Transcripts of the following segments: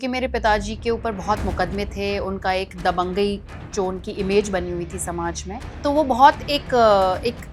क्योंकि मेरे पिताजी के ऊपर बहुत मुकदमे थे, उनका एक दबंगई जो उनकी इमेज बनी हुई थी समाज में, तो वो बहुत एक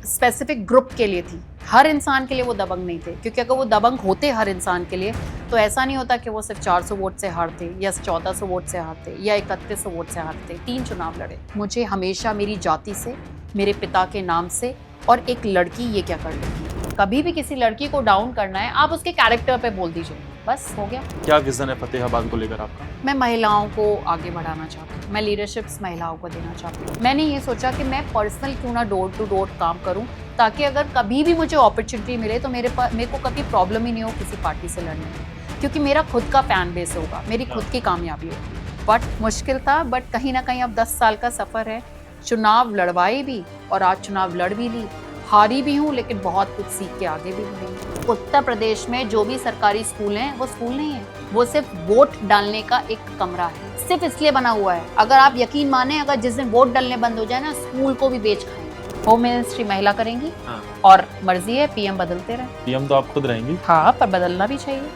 स्पेसिफिक ग्रुप के लिए थी। हर इंसान के लिए वो दबंग नहीं थे, क्योंकि अगर वो दबंग होते हर इंसान के लिए तो ऐसा नहीं होता कि वो सिर्फ 400 वोट से हारते या 1400 वोट से हारते या 3100 वोट से हारते। 3 चुनाव लड़े। मुझे हमेशा मेरी जाति से, मेरे पिता के नाम से और एक लड़की ये क्या कर लेगी। कभी भी किसी लड़की को डाउन करना है, आप उसके कैरेक्टर पे बोल दीजिए, बस हो गया। क्या विजन है फतेहाबाद को लेकर आपका? मैं महिलाओं को आगे बढ़ाना चाहती हूँ, मैं लीडरशिप्स महिलाओं को देना चाहती हूँ। मैंने ये सोचा कि मैं पर्सनल क्यों ना डोर टू डोर काम करूँ, ताकि अगर कभी भी मुझे अपॉर्चुनिटी मिले तो मेरे को कभी प्रॉब्लम ही नहीं हो किसी पार्टी से लड़ने में, क्योंकि मेरा खुद का फैन बेस होगा, मेरी खुद की कामयाबी होगी। बट मुश्किल था, बट कहीं ना कहीं अब 10 साल का सफ़र है। चुनाव लड़वाई भी और आज चुनाव लड़ भी ली, हारी भी हूँ, लेकिन बहुत कुछ सीख के आगे भी बढ़ी। उत्तर प्रदेश में जो भी सरकारी स्कूल हैं वो स्कूल नहीं है, वो सिर्फ वोट डालने का एक कमरा है, सिर्फ इसलिए बना हुआ है। अगर आप यकीन माने, अगर जिस दिन वोट डालने बंद हो जाए ना, स्कूल को भी बेच खाएंगे। होम मिनिस्ट्री महिला करेंगी। हाँ। और मर्जी है पीएम बदलते रहे। पीएम तो आप खुद रहेंगी। हाँ, पर बदलना भी चाहिए,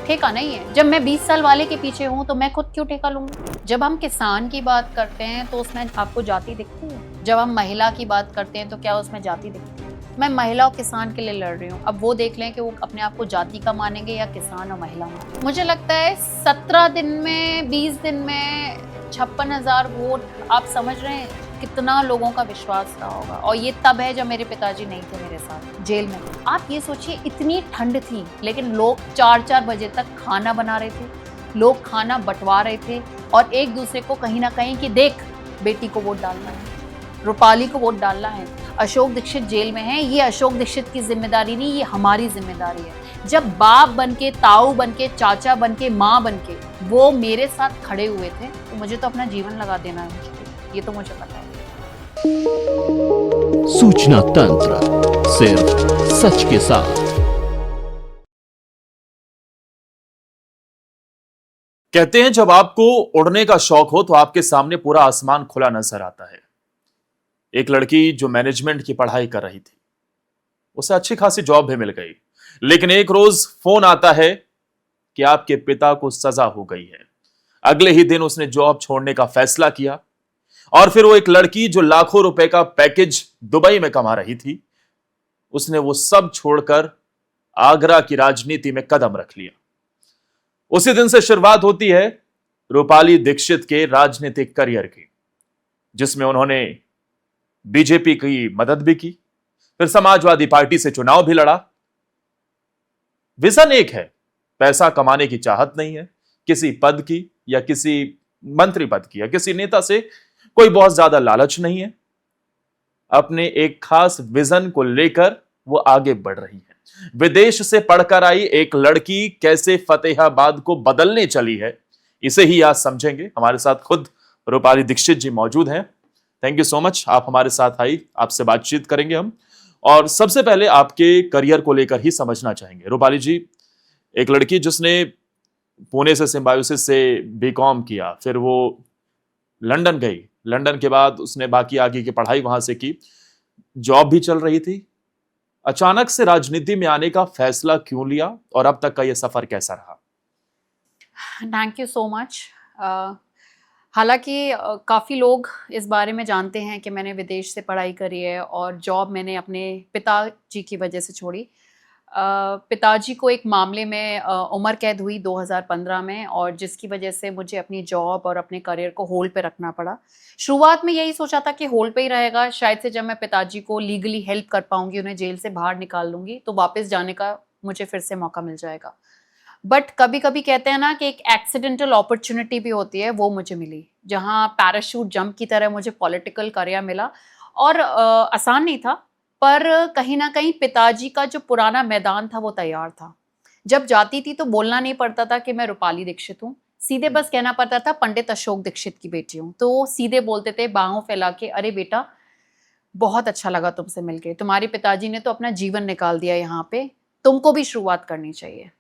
ठेका नहीं है। जब मैं 20 साल वाले के पीछे हूँ तो मैं खुद क्यों ठेका लूंगी। जब हम किसान की बात करते हैं तो उसमें आपको जाति दिखती है, जब हम महिला की बात करते हैं तो क्या उसमें जाति दिखती है। मैं महिला और किसान के लिए लड़ रही हूँ। अब वो देख लें कि वो अपने आप को जाति का मानेंगे या किसान और महिला मानेंगे। मुझे लगता है 17 दिन में, 20 दिन में 56,000 वोट, आप समझ रहे हैं कितना लोगों का विश्वास रहा होगा। और ये तब है जब मेरे पिताजी नहीं थे मेरे साथ, जेल में। आप ये सोचिए, इतनी ठंड थी लेकिन लोग 4-4 बजे तक खाना बना रहे थे, लोग खाना बंटवा रहे थे और एक दूसरे को कहीं ना कहीं कि देख बेटी को वोट डालना है, रूपाली को वोट डालना है। अशोक दीक्षित जेल में है, ये अशोक दीक्षित की जिम्मेदारी नहीं, ये हमारी जिम्मेदारी है। जब बाप बनके, ताऊ बनके, चाचा बनके, माँ बनके वो मेरे साथ खड़े हुए थे तो मुझे तो अपना जीवन लगा देना है, ये तो मुझे पता है। सूचना तंत्र, सिर्फ सच के साथ। कहते हैं जब आपको उड़ने का शौक हो तो आपके सामने पूरा आसमान खुला नजर आता है। एक लड़की जो मैनेजमेंट की पढ़ाई कर रही थी, उसे अच्छी खासी जॉब भी मिल गई, लेकिन एक रोज फोन आता है कि आपके पिता को सजा हो गई है। अगले ही दिन उसने जॉब छोड़ने का फैसला किया और फिर वो एक लड़की जो लाखों रुपए का पैकेज दुबई में कमा रही थी, उसने वो सब छोड़कर आगरा की राजनीति में कदम रख लिया। उसी दिन से शुरुआत होती है रूपाली दीक्षित के राजनीतिक करियर की, जिसमें उन्होंने बीजेपी की मदद भी की, फिर समाजवादी पार्टी से चुनाव भी लड़ा। विजन एक है, पैसा कमाने की चाहत नहीं है, किसी पद की या किसी मंत्री पद की या किसी नेता से कोई बहुत ज्यादा लालच नहीं है। अपने एक खास विजन को लेकर वो आगे बढ़ रही है। विदेश से पढ़कर आई एक लड़की कैसे फतेहाबाद को बदलने चली है, इसे ही आज समझेंगे। हमारे साथ खुद रूपाली दीक्षित जी मौजूद हैं। थैंक यू सो मच, आप हमारे साथ आई, आपसे बातचीत करेंगे हम। और सबसे पहले आपके करियर को लेकर ही समझना चाहेंगे। रूपाली जी, एक लड़की जिसने पुणे से सिम्बायोसिस से बीकॉम किया, फिर वो लंदन गई, लंदन के बाद उसने बाकी आगे की पढ़ाई वहां से की, जॉब भी चल रही थी। अचानक से राजनीति में आने का फैसला क्यों लिया और अब तक का यह सफर कैसा रहा? Thank you so much. हालांकि काफ़ी लोग इस बारे में जानते हैं कि मैंने विदेश से पढ़ाई करी है और जॉब मैंने अपने पिताजी की वजह से छोड़ी। पिताजी को एक मामले में उम्र कैद हुई 2015 में, और जिसकी वजह से मुझे अपनी जॉब और अपने करियर को होल्ड पे रखना पड़ा। शुरुआत में यही सोचा था कि होल्ड पे ही रहेगा, शायद से जब मैं पिताजी को लीगली हेल्प कर पाऊंगी, उन्हें जेल से बाहर निकाल लूँगी, तो वापस जाने का मुझे फिर से मौका मिल जाएगा। बट कभी कभी कहते हैं ना कि एक एक्सीडेंटल अपॉर्चुनिटी भी होती है, वो मुझे मिली, जहाँ पैराशूट जंप की तरह मुझे पॉलिटिकल करियर मिला। और आसान नहीं था, पर कहीं ना कहीं पिताजी का जो पुराना मैदान था वो तैयार था। जब जाती थी तो बोलना नहीं पड़ता था कि मैं रूपाली दीक्षित हूँ, सीधे बस कहना पड़ता था पंडित अशोक दीक्षित की बेटी हूँ। तो वो सीधे बोलते थे बाहों फैला के, अरे बेटा बहुत अच्छा लगा तुमसे मिलके, तुम्हारे पिताजी ने तो अपना जीवन निकाल दिया यहाँ पे, तुमको भी शुरुआत करनी चाहिए।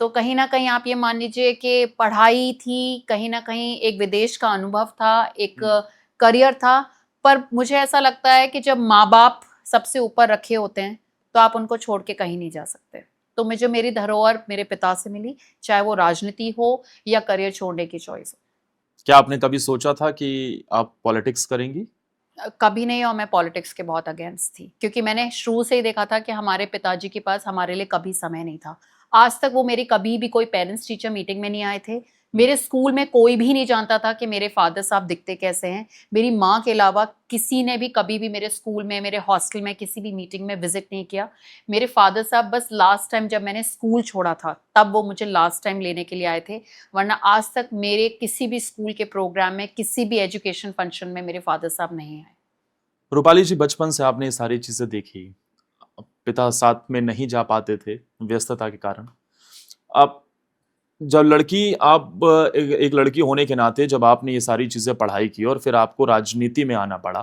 तो कहीं ना कहीं आप ये मान लीजिए कि पढ़ाई थी, कहीं ना कहीं एक विदेश का अनुभव था, एक करियर था। पर मुझे ऐसा लगता है कि जब माँ बाप सबसे ऊपर रखे होते हैं तो आप उनको छोड़ के कहीं नहीं जा सकते। तो मुझे मेरी धरोहर मेरे पिता से मिली, चाहे वो राजनीति हो या करियर छोड़ने की चॉइस हो। क्या आपने कभी सोचा था कि आप पॉलिटिक्स करेंगी? कभी नहीं, और मैं पॉलिटिक्स के बहुत अगेंस्ट थी, क्योंकि मैंने शुरू से ही देखा था कि हमारे पिताजी के पास हमारे लिए कभी समय नहीं था। आज तक वो मेरी कभी भी कोई पेरेंट्स टीचर मीटिंग में नहीं आए थे। मेरे स्कूल में कोई भी नहीं जानता था कि मेरे फादर साहब दिखते कैसे हैं। मेरी माँ के अलावा किसी ने भी कभी भी मेरे स्कूल में, मेरे हॉस्टल में किसी भी मीटिंग में विजिट नहीं किया। मेरे फादर साहब बस लास्ट टाइम जब मैंने स्कूल छोड़ा था तब वो मुझे लास्ट टाइम लेने के लिए आए थे, वरना आज तक मेरे किसी भी स्कूल के प्रोग्राम में, किसी भी एजुकेशन फंक्शन में मेरे फादर साहब नहीं आए। रूपाली जी, बचपन से आपने ये सारी चीजें देखी, पिता साथ में नहीं जा पाते थे व्यस्तता के कारण। अब जब एक लड़की होने के नाते जब आपने ये सारी चीजें पढ़ाई की और फिर आपको राजनीति में आना पड़ा,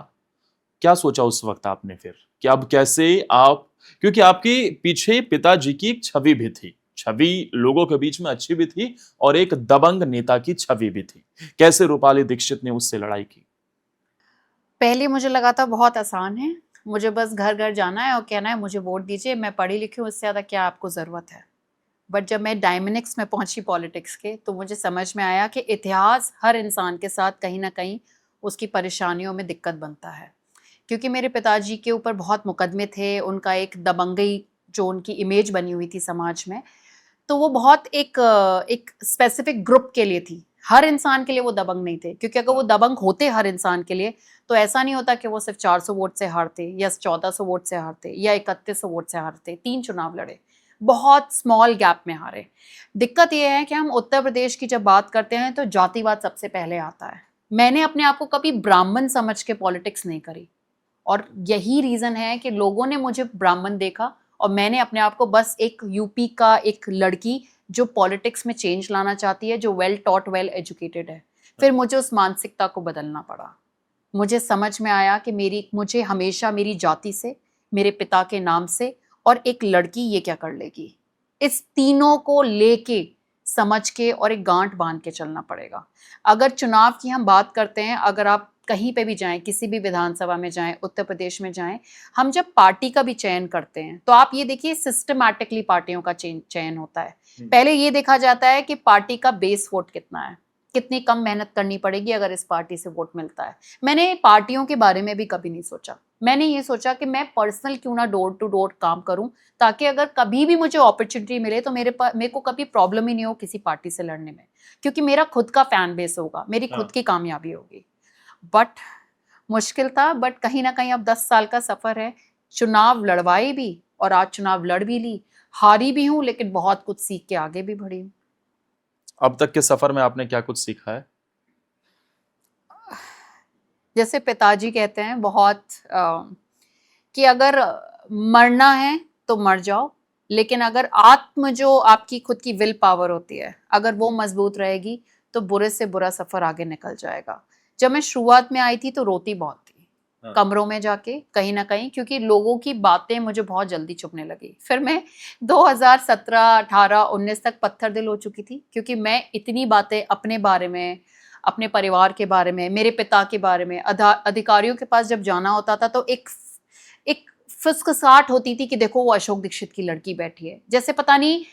क्या सोचा उस वक्त आपने फिर कि अब कैसे आप, क्योंकि आपके पीछे पिताजी की एक छवि भी थी, छवि लोगों के बीच में अच्छी भी थी और एक दबंग नेता की छवि भी थी, कैसे रूपाली दीक्षित ने उससे लड़ाई की? पहले मुझे लगा था बहुत आसान है, मुझे बस घर घर जाना है और कहना है मुझे वोट दीजिए, मैं पढ़ी लिखी हूँ, इससे ज़्यादा क्या आपको ज़रूरत है। बट जब मैं डायनेमिक्स में पहुंची पॉलिटिक्स के, तो मुझे समझ में आया कि इतिहास हर इंसान के साथ कहीं ना कहीं उसकी परेशानियों में दिक्कत बनता है। क्योंकि मेरे पिताजी के ऊपर बहुत मुकदमे थे, उनका एक दबंगई जो उनकी इमेज बनी हुई थी समाज में, तो वो बहुत एक स्पेसिफिक ग्रुप के लिए थी। हर इंसान के लिए वो दबंग नहीं थे, क्योंकि अगर वो दबंग होते हर इंसान के लिए तो ऐसा नहीं होता कि वो सिर्फ 400 वोट से हारते या 1400 वोट से हारते या 3100 वोट से हारते। 3 चुनाव लड़े, बहुत स्मॉल गैप में हारे। दिक्कत ये है कि हम उत्तर प्रदेश की जब बात करते हैं तो जातिवाद सबसे पहले आता है। मैंने अपने आप को कभी ब्राह्मण समझ के पॉलिटिक्स नहीं करी, और यही रीज़न है कि लोगों ने मुझे ब्राह्मण देखा और मैंने अपने आप को बस एक यूपी का एक लड़की जो पॉलिटिक्स में चेंज लाना चाहती है, जो वेल टॉट, वेल एजुकेटेड है। फिर मुझे उस मानसिकता को बदलना पड़ा। मुझे समझ में आया कि मुझे हमेशा मेरी जाति से, मेरे पिता के नाम से और एक लड़की ये क्या कर लेगी, इस तीनों को लेके समझ के और एक गांठ बांध के चलना पड़ेगा। अगर चुनाव की हम बात करते हैं, अगर आप कहीं पे भी जाएं, किसी भी विधानसभा में जाएं, उत्तर प्रदेश में जाएं, हम जब पार्टी का भी चयन करते हैं तो आप ये देखिए सिस्टमैटिकली पार्टियों का चयन होता है। पहले ये देखा जाता है कि पार्टी का बेस वोट कितना है, कितनी कम मेहनत करनी पड़ेगी अगर इस पार्टी से वोट मिलता है। मैंने पार्टियों के बारे में भी कभी नहीं सोचा। मैंने ये सोचा कि मैं पर्सनल क्यों ना डोर टू डोर काम करूं, ताकि अगर कभी भी मुझे अपॉर्चुनिटी मिले तो मेरे को कभी प्रॉब्लम ही नहीं हो किसी पार्टी से लड़ने में, क्योंकि मेरा खुद का फैन बेस होगा, मेरी खुद की कामयाबी होगी। बट मुश्किल था, बट कहीं ना कहीं अब 10 साल का सफर है। चुनाव लड़वाई भी और आज चुनाव लड़ भी ली, हारी भी हूं, लेकिन बहुत कुछ सीख के आगे भी बढ़ी हूं। अब तक के सफर में आपने क्या कुछ सीखा है? जैसे पिताजी कहते हैं बहुत कि अगर मरना है तो मर जाओ, लेकिन अगर जो आपकी खुद की विल पावर होती है, अगर वो मजबूत रहेगी तो बुरे से बुरा सफर आगे निकल जाएगा। जब मैं शुरुआत में आई थी तो रोती बहुत थी, कमरों में जाके कहीं ना कहीं, क्योंकि लोगों की बातें मुझे बहुत जल्दी चुभने लगी। फिर मैं 2017, 18, 19 तक पत्थर दिल हो चुकी थी, क्योंकि मैं इतनी बातें अपने बारे में, अपने परिवार के बारे में, मेरे पिता के बारे में, अधिकारियों के पास जब जाना होता था तो एक फुसफुसाहट होती थी कि देखो वो अशोक दीक्षित की लड़की बैठी है। जैसे पता नहीं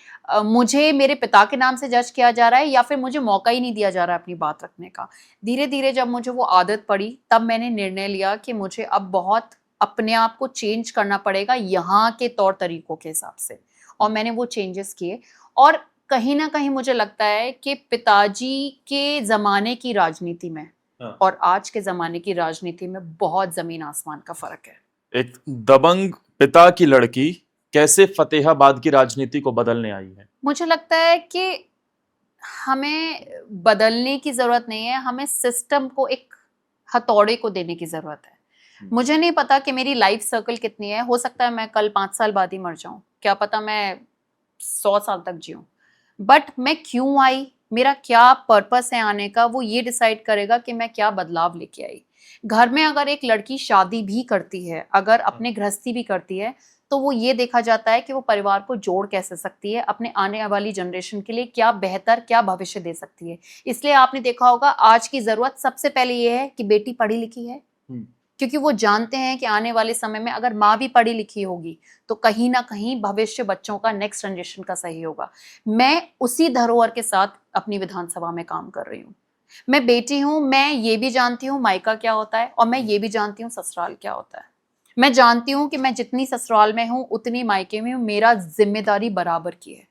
मुझे मेरे पिता के नाम से जज किया जा रहा है या फिर मुझे मौका ही नहीं दिया जा रहा है अपनी बात रखने का। धीरे धीरे जब मुझे वो आदत पड़ी तब मैंने निर्णय लिया कि मुझे अब बहुत अपने आप को चेंज करना पड़ेगा यहाँ के तौर तरीकों के हिसाब से, और मैंने वो चेंजेस किए। और कहीं ना कहीं मुझे लगता है कि पिताजी के ज़माने की राजनीति में और आज के ज़माने की राजनीति में बहुत ज़मीन आसमान का फ़र्क है। एक दबंग पिता की लड़की कैसे फतेहाबाद की राजनीति को बदलने आई है? मुझे लगता है कि हमें बदलने की ज़रूरत नहीं है, हमें सिस्टम को एक हथौड़े को देने की ज़रूरत है। मुझे नहीं पता कि मेरी लाइफ सर्कल कितनी है, हो सकता है मैं कल 5 साल बाद ही मर जाऊं, क्या पता मैं 100 साल तक जीऊं, बट मैं क्यों आई, मेरा क्या पर्पस है आने का, वो ये डिसाइड करेगा कि मैं क्या बदलाव लेके आई। घर में अगर एक लड़की शादी भी करती है, अगर अपने गृहस्थी भी करती है, तो वो ये देखा जाता है कि वो परिवार को जोड़ कैसे सकती है, अपने आने वाली जनरेशन के लिए क्या बेहतर, क्या भविष्य दे सकती है। इसलिए आपने देखा होगा आज की ज़रूरत सबसे पहले ये है कि बेटी पढ़ी लिखी है, क्योंकि वो जानते हैं कि आने वाले समय में अगर माँ भी पढ़ी लिखी होगी तो कहीं ना कहीं भविष्य बच्चों का, नेक्स्ट जनरेशन का सही होगा। मैं उसी धरोहर के साथ अपनी विधानसभा में काम कर रही हूँ। मैं बेटी हूँ, मैं ये भी जानती हूँ मायका क्या होता है और मैं ये भी जानती हूँ ससुराल क्या होता है। मैं जानती हूँ कि मैं जितनी ससुराल में हूँ उतनी मायके में हूँ, मेरा जिम्मेदारी बराबर की है।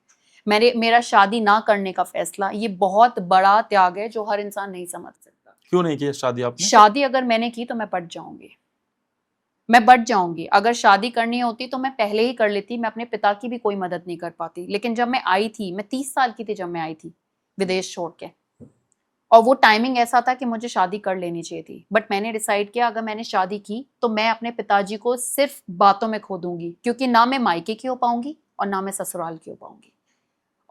मेरा शादी ना करने का फैसला ये बहुत बड़ा त्याग है जो हर इंसान नहीं समझ सकता। क्यों नहीं की शादी आपने? शादी अगर मैंने की तो मैं बट जाऊंगी, मैं बट जाऊंगी। अगर शादी करनी होती तो मैं पहले ही कर लेती, मैं अपने पिता की भी कोई मदद नहीं कर पाती। लेकिन जब मैं आई थी, मैं 30 साल की थी जब मैं आई थी विदेश छोड़ के, और वो टाइमिंग ऐसा था कि मुझे शादी कर लेनी चाहिए थी। बट मैंने डिसाइड किया अगर मैंने शादी की तो मैं अपने पिताजी को सिर्फ बातों में खो दूंगी, क्योंकि ना मैं मायके की हो पाऊंगी और ना मैं ससुराल की हो पाऊंगी।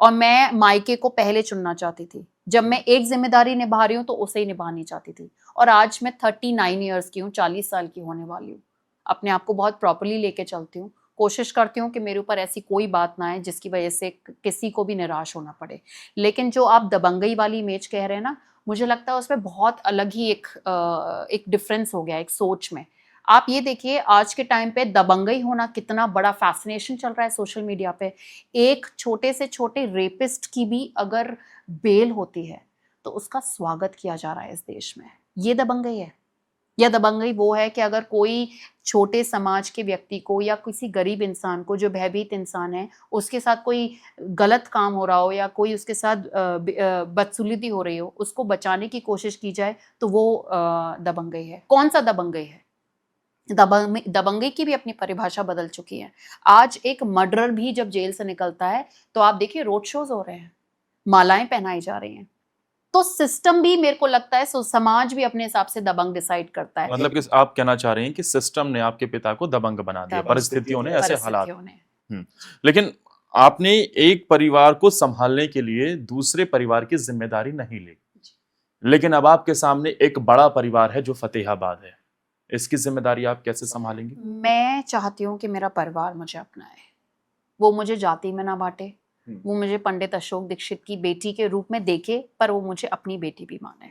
और मैं मायके को पहले चुनना चाहती थी। जब मैं एक जिम्मेदारी निभा रही हूँ तो उसे ही निभानी चाहती थी। और आज मैं 39 ईयर्स की हूँ, 40 साल की होने वाली हूँ। अपने आप को बहुत प्रॉपरली लेके चलती हूँ, कोशिश करती हूँ कि मेरे ऊपर ऐसी कोई बात ना आए जिसकी वजह से किसी को भी निराश होना पड़े। लेकिन जो आप दबंगई वाली इमेज कह रहे हैं ना, मुझे लगता है उसमें बहुत अलग ही एक डिफरेंस हो गया एक सोच में। आप ये देखिए आज के टाइम पे दबंगई होना कितना बड़ा फैसिनेशन चल रहा है सोशल मीडिया पे। एक छोटे से छोटे रेपिस्ट की भी अगर बेल होती है तो उसका स्वागत किया जा रहा है इस देश में। ये दबंगई है। या दबंगई वो है कि अगर कोई छोटे समाज के व्यक्ति को या किसी गरीब इंसान को, जो भयभीत इंसान है, उसके साथ कोई गलत काम हो रहा हो या कोई उसके साथ बदसलूकी हो रही हो, उसको बचाने की कोशिश की जाए तो वो दबंगई है। कौन सा दबंगई है? दबंगई की भी अपनी परिभाषा बदल चुकी है। आज एक मर्डरर भी जब जेल से निकलता है तो आप देखिए रोड शोज हो रहे हैं, मालाएं पहनाई जा रही हैं। तो सिस्टम भी, मेरे को लगता है समाज भी अपने हिसाब से दबंग डिसाइड करता है। मतलब कि आप कहना चाह रहे हैं कि सिस्टम ने आपके पिता को दबंग बना दिया, परिस्थितियों ने, ऐसे हालात। लेकिन आपने एक परिवार को संभालने के लिए दूसरे परिवार की जिम्मेदारी नहीं ली। लेकिन अब आपके सामने एक बड़ा परिवार है जो फतेहाबाद है, इसकी जिम्मेदारी आप कैसे संभालेंगी? मैं चाहती हूँ कि मेरा परिवार मुझे अपनाए, वो मुझे जाति में ना बांटे, वो मुझे पंडित अशोक दीक्षित की बेटी के रूप में देखे, पर वो मुझे अपनी बेटी भी माने।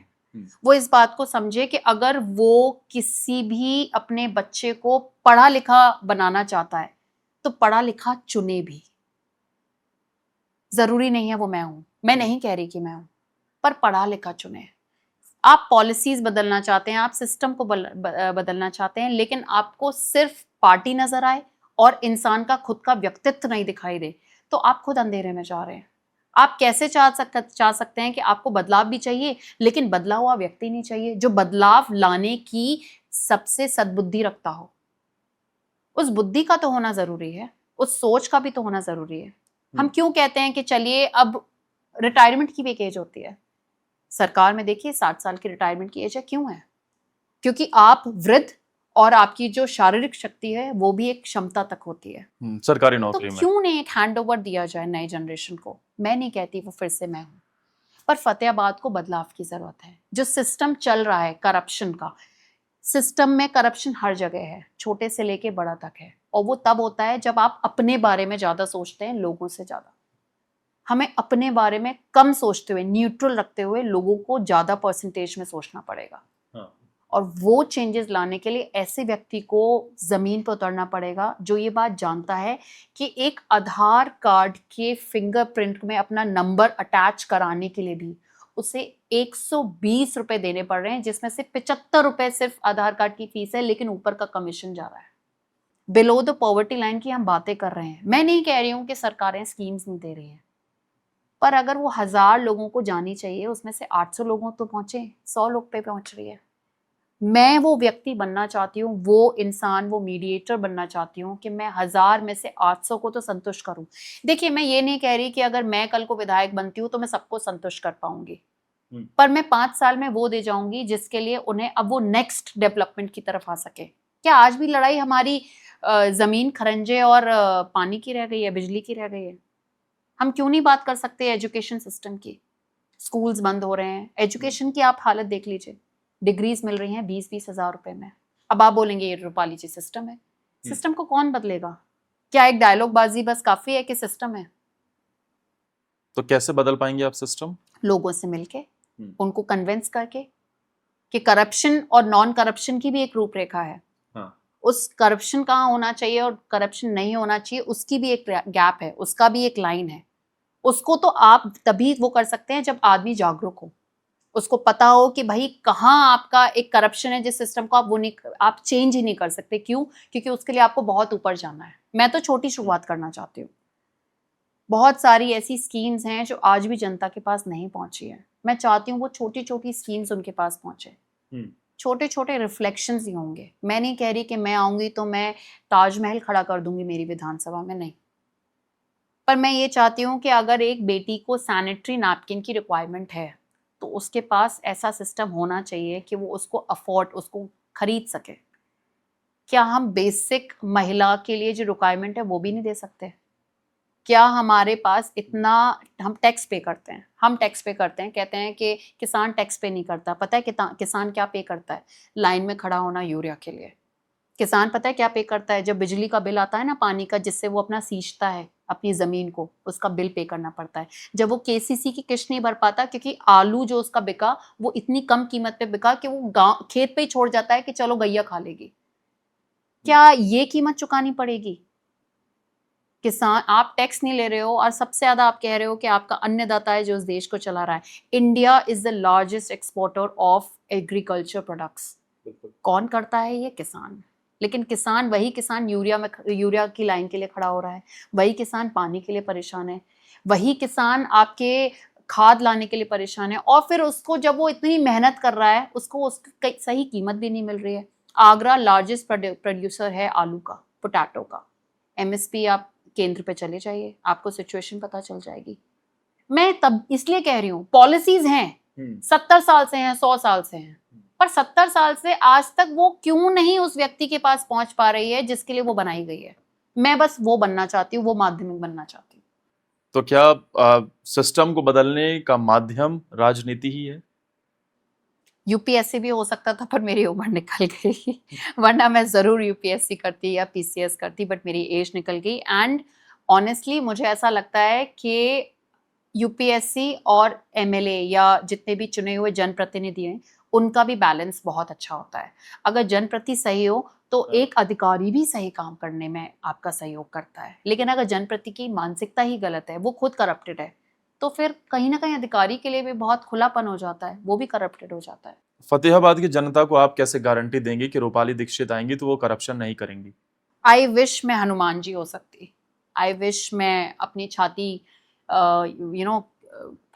वो इस बात को समझे कि अगर वो किसी भी अपने बच्चे को पढ़ा लिखा बनाना चाहता है तो पढ़ा लिखा चुने भी। जरूरी नहीं है वो मैं हूं, मैं नहीं कह रही कि मैं हूं, पर पढ़ा लिखा चुने। आप पॉलिसीज बदलना चाहते हैं, आप सिस्टम को बदलना चाहते हैं, लेकिन आपको सिर्फ पार्टी नजर आए और इंसान का खुद का व्यक्तित्व नहीं दिखाई दे तो आप खुद अंधेरे में जा रहे हैं। आप कैसे चाह सकते हैं कि आपको बदलाव भी चाहिए लेकिन बदला हुआ व्यक्ति नहीं चाहिए जो बदलाव लाने की सबसे सद्बुद्धि रखता हो। उस बुद्धि का तो होना जरूरी है, उस सोच का भी तो होना जरूरी है। हम क्यों कहते हैं कि चलिए अब रिटायरमेंट की भी एक एज होती है, सरकार में देखिए 60 साल की रिटायरमेंट की एज है। क्यों है? क्योंकि आप वृद्ध और आपकी जो शारीरिक शक्ति है वो भी एक क्षमता तक होती है। सरकारी नौकरी में क्यों नहीं एक हैंड ओवर दिया जाए नई जनरेशन को? मैं नहीं कहती वो फिर से मैं हूं, पर फतेहाबाद को बदलाव की जरूरत है। जो सिस्टम चल रहा है करप्शन का, सिस्टम में करप्शन हर जगह है, छोटे से लेके बड़ा तक है, और वो तब होता है जब आप अपने बारे में ज्यादा सोचते हैं लोगों से ज्यादा। हमें अपने बारे में कम सोचते हुए, न्यूट्रल रखते हुए लोगों को ज्यादा परसेंटेज में सोचना पड़ेगा। और वो चेंजेस लाने के लिए ऐसे व्यक्ति को जमीन पर उतरना पड़ेगा जो ये बात जानता है कि एक आधार कार्ड के फिंगरप्रिंट में अपना नंबर अटैच कराने के लिए भी उसे 120 रुपए देने पड़ रहे हैं, जिसमें से 75 रुपए सिर्फ आधार कार्ड की फीस है, लेकिन ऊपर का कमीशन जा रहा है। बिलो द पॉवर्टी लाइन की हम बातें कर रहे हैं। मैं नहीं कह रही हूँ कि सरकारें स्कीम्स नहीं दे रही हैं, पर अगर वो 1000 लोगों को जानी चाहिए उसमें से 800 लोगों तो पहुंचे, 100 लोग पे पहुंच रही है। मैं वो व्यक्ति बनना चाहती हूँ, वो इंसान, वो मीडिएटर बनना चाहती हूँ कि मैं 1000 में से 800 को तो संतुष्ट करूँ। देखिए मैं ये नहीं कह रही कि अगर मैं कल को विधायक बनती हूँ तो मैं सबको संतुष्ट कर पाऊंगी, पर मैं 5 साल में वो दे जाऊंगी जिसके लिए उन्हें अब वो नेक्स्ट डेवलपमेंट की तरफ आ सके। क्या आज भी लड़ाई हमारी जमीन, खरंजे और पानी की रह गई है, बिजली की रह गई है? हम क्यों नहीं बात कर सकते एजुकेशन सिस्टम की? स्कूल्स बंद हो रहे हैं, एजुकेशन की आप हालत देख लीजिए, डिग्रीज मिल रही हैं 20-20 हजार रुपए में। अब आप बोलेंगे ये रूपाली जी सिस्टम है, सिस्टम को कौन बदलेगा? क्या एक डायलॉग बाजी बस काफी है कि सिस्टम है? तो कैसे बदल पाएंगे आप सिस्टम? लोगों से मिलके, उनको कन्विंस करके, कि करप्शन और नॉन करप्शन की भी एक रूपरेखा है। हाँ। उस करप्शन कहाँ होना चाहिए और करप्शन नहीं होना चाहिए उसकी भी एक गैप है, उसका भी एक लाइन है। उसको तो आप तभी वो कर सकते हैं जब आदमी जागरूक हो, उसको पता हो कि भाई कहाँ आपका एक करप्शन है जिस सिस्टम को आप चेंज ही नहीं कर सकते। क्यों? क्योंकि उसके लिए आपको बहुत ऊपर जाना है। मैं तो छोटी शुरुआत करना चाहती हूँ। बहुत सारी ऐसी स्कीम्स हैं जो आज भी जनता के पास नहीं पहुंची है। मैं चाहती हूँ वो छोटी छोटी स्कीम्स उनके पास पहुंचे। छोटे छोटे रिफ्लेक्शंस ही होंगे। मैं नहीं कह रही कि मैं आऊंगी तो मैं ताजमहल खड़ा कर दूंगी मेरी विधानसभा में, नहीं। पर मैं ये चाहती हूँ कि अगर एक बेटी को सैनिटरी नैपकिन की रिक्वायरमेंट है तो उसके पास ऐसा सिस्टम होना चाहिए कि वो उसको खरीद सके। क्या हम बेसिक महिला के लिए जो रिक्वायरमेंट है वो भी नहीं दे सकते? क्या हमारे पास इतना, हम टैक्स पे करते हैं, कहते हैं कि किसान टैक्स पे नहीं करता। पता है किसान क्या पे करता है? लाइन में खड़ा होना यूरिया के लिए। किसान पता है क्या पे करता है? जब बिजली का बिल आता है ना पानी का, जिससे वो अपना सींचता है अपनी जमीन को, उसका बिल पे करना पड़ता है। जब वो केसीसी की किश्त नहीं भर पाता क्योंकि आलू जो उसका बिका वो इतनी कम कीमत पे बिका कि वो गांव खेत पे ही छोड़ जाता है कि चलो गैया खा लेगी। क्या ये कीमत चुकानी पड़ेगी? किसान, आप टैक्स नहीं ले रहे हो और सबसे ज्यादा आप कह रहे हो कि आपका अन्नदाता है जो इस देश को चला रहा है। India is the largest exporter of agriculture products. कौन करता है ये? किसान। लेकिन किसान, वही किसान यूरिया की लाइन के लिए खड़ा हो रहा है, वही किसान पानी के लिए परेशान है, वही किसान आपके खाद लाने के लिए परेशान है। और फिर उसको जब वो इतनी मेहनत कर रहा है उसको उसकी सही कीमत भी नहीं मिल रही है। आगरा लार्जेस्ट प्रोड्यूसर है आलू का, पोटैटो का। एमएसपी आप केंद्र पे चले जाइए, आपको सिचुएशन पता चल जाएगी। मैं तब इसलिए कह रही हूँ पॉलिसीज हैं, 70 साल से हैं, 100 साल से हैं, पर 70 साल से आज तक वो क्यों नहीं उस व्यक्ति के पास पहुंच पा रही है जिसके लिए वो बनाई गई है? मैं बस वो बनना चाहती हूँ, वो माध्यमिक बनना चाहती हूँ। तो क्या सिस्टम को बदलने का माध्यम राजनीति ही है? यूपीएससी भी हो सकता था पर मेरी उम्र निकल गई वरना मैं जरूर यूपीएससी करती या पीसीएस करती, बट मेरी एज निकल गई। एंड ऑनेस्टली मुझे ऐसा लगता है कि यूपीएससी और एमएलए या जितने भी चुने हुए जनप्रतिनिधि हैं उनका भी बैलेंस बहुत अच्छा होता है। अगर जनप्रति सही हो तो एक अधिकारी भी सही काम करने में आपका सहयोग करता है। लेकिन अगर जनप्रति की मानसिकता ही गलत है, वो खुद करप्टेड है, तो फिर कहीं ना कहीं अधिकारी के लिए भी बहुत खुलापन हो जाता है, वो भी करप्टेड हो जाता है। फतेहाबाद की जनता को आप कैसे गारंटी देंगे कि रूपाली दीक्षित आएंगी तो वो करप्शन नहीं करेंगी? आई विश मैं हनुमान जी हो सकती। आई विश मैं अपनी छाती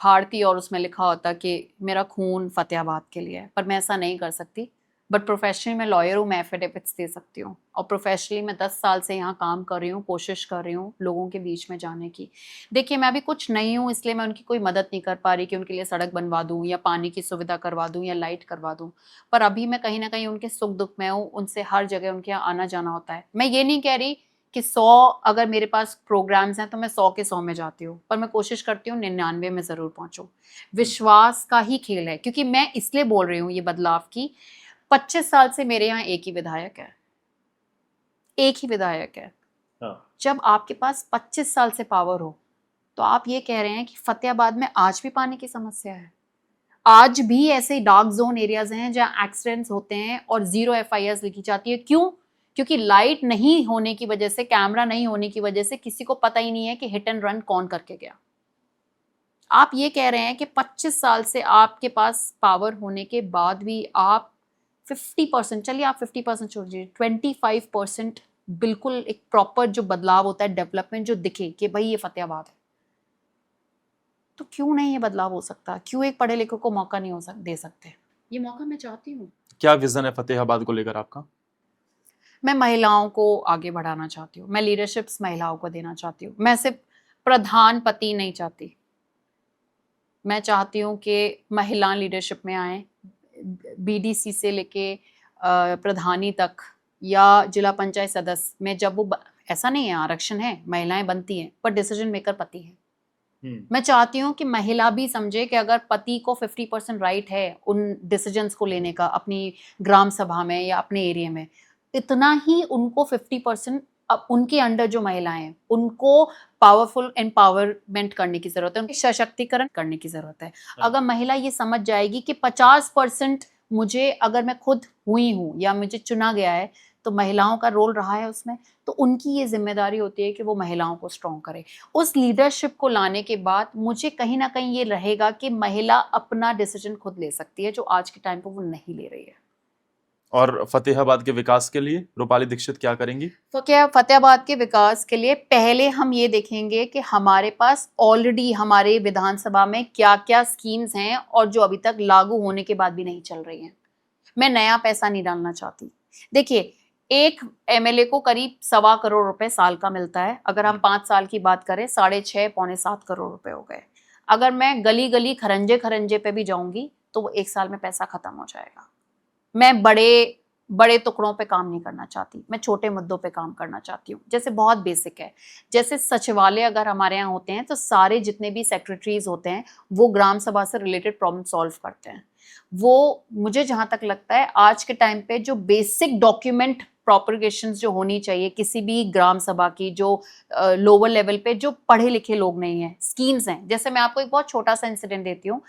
फाड़ती और उसमें लिखा होता कि मेरा खून फतेहाबाद के लिए है, पर मैं ऐसा नहीं कर सकती। बट प्रोफेशनली मैं लॉयर हूँ, मैं एफिडेविट्स दे सकती हूँ। और प्रोफेशनली मैं 10 साल से यहाँ काम कर रही हूँ, कोशिश कर रही हूँ लोगों के बीच में जाने की। देखिए मैं अभी कुछ नहीं हूँ इसलिए मैं उनकी कोई मदद नहीं कर पा रही कि उनके लिए सड़क बनवा दूँ या पानी की सुविधा करवा दूँ या लाइट करवा दूँ। पर अभी मैं कहीं ना कहीं उनके सुख दुख में हूँ, उनसे हर जगह उनके यहाँ आना जाना होता है। मैं ये नहीं कह रही कि 100 अगर मेरे पास प्रोग्राम्स हैं तो मैं 100 के 100 में जाती हूँ, पर मैं कोशिश करती हूँ 99 में ज़रूर पहुँचूँ। विश्वास का ही खेल है, क्योंकि मैं इसलिए बोल रही हूँ ये बदलाव की। 25 साल से मेरे यहाँ एक ही विधायक है, एक ही विधायक है। हाँ। जब आपके पास 25 साल से पावर हो तो आप ये कह रहे हैं कि फतेहाबाद में आज भी पानी की समस्या है, आज भी ऐसे डार्क जोन एरियाज हैं जहां एक्सीडेंट्स होते हैं और 0 एफआईआर लिखी जाती है। क्यों? क्योंकि लाइट नहीं होने की वजह से, कैमरा नहीं होने की वजह से किसी को पता ही नहीं है कि हिट एंड रन कौन करके गया। आप ये कह रहे हैं कि 25 साल से आपके पास पावर होने के बाद भी आप 50%, चलिए आप 50% छोड़ दीजिए, 25% बिल्कुल एक प्रॉपर जो बदलाव होता है, डेवलपमेंट जो दिखे कि भाई ये फतेहाबाद है, तो क्यों नहीं ये बदलाव हो सकता? क्यों एक पढ़े लिखे को मौका नहीं दे सकते? ये मौका मैं चाहती हूँ। क्या विजन है फतेहाबाद को लेकर आपका? मैं महिलाओं को आगे बढ़ाना चाहती हूँ, मैं लीडरशिप्स महिलाओं को देना चाहती हूँ। मैं सिर्फ प्रधान पति नहीं चाहती, मैं चाहती हूँ कि महिला लीडरशिप में आए, बीडीसी से लेके प्रधानी तक या जिला पंचायत सदस्य में। जब वो ऐसा नहीं है आरक्षण है, महिलाएं बनती हैं, पर डिसीजन मेकर पति है। मैं चाहती हूँ कि महिला भी समझे कि अगर पति को 50% राइट है उन डिसीजंस को लेने का अपनी ग्राम सभा में या अपने एरिया में, इतना ही उनको 50% अब उनके अंडर जो महिलाएं हैं उनको पावरफुल एम्पावरमेंट करने की जरूरत है, उनके सशक्तिकरण करने की जरूरत है। अगर महिला ये समझ जाएगी कि 50% मुझे अगर मैं खुद हुई हूँ या मुझे चुना गया है तो महिलाओं का रोल रहा है उसमें, तो उनकी ये जिम्मेदारी होती है कि वो महिलाओं को स्ट्रॉन्ग करे। उस लीडरशिप को लाने के बाद मुझे कहीं ना कहीं ये रहेगा कि महिला अपना डिसीजन खुद ले सकती है, जो आज के टाइम पर वो नहीं ले रही है। और फतेहाबाद के विकास के लिए रूपाली दीक्षित क्या करेंगी? तो क्या फतेहाबाद के विकास के लिए पहले हम ये देखेंगे कि हमारे पास ऑलरेडी हमारे विधानसभा में क्या क्या स्कीम्स हैं और जो अभी तक लागू होने के बाद भी नहीं चल रही हैं। मैं नया पैसा नहीं डालना चाहती। देखिए, एक एमएलए को करीब 1.25 करोड़ रुपए साल का मिलता है। अगर हम 5 साल की बात करें 6.5 पौने 7 करोड़ रुपए हो गए। अगर मैं गली गली खरंजे खरंजे पे भी जाऊंगी तो वो 1 साल में पैसा खत्म हो जाएगा। मैं बड़े टुकड़ों पे काम नहीं करना चाहती, मैं छोटे मुद्दों पे काम करना चाहती हूँ। जैसे बहुत बेसिक है, जैसे सचिवालय अगर हमारे यहाँ होते हैं तो सारे जितने भी सेक्रेटरीज होते हैं वो ग्राम सभा से रिलेटेड प्रॉब्लम सॉल्व करते हैं। वो मुझे जहाँ तक लगता है आज के टाइम पे जो बेसिक डॉक्यूमेंट प्रोपगेशन जो होनी चाहिए किसी भी ग्राम सभा की, जो लोअर लेवल पे जो पढ़े लिखे लोग नहीं हैं, स्कीम्स हैं। जैसे मैं आपको एक बहुत छोटा सा इंसिडेंट देती हूँ।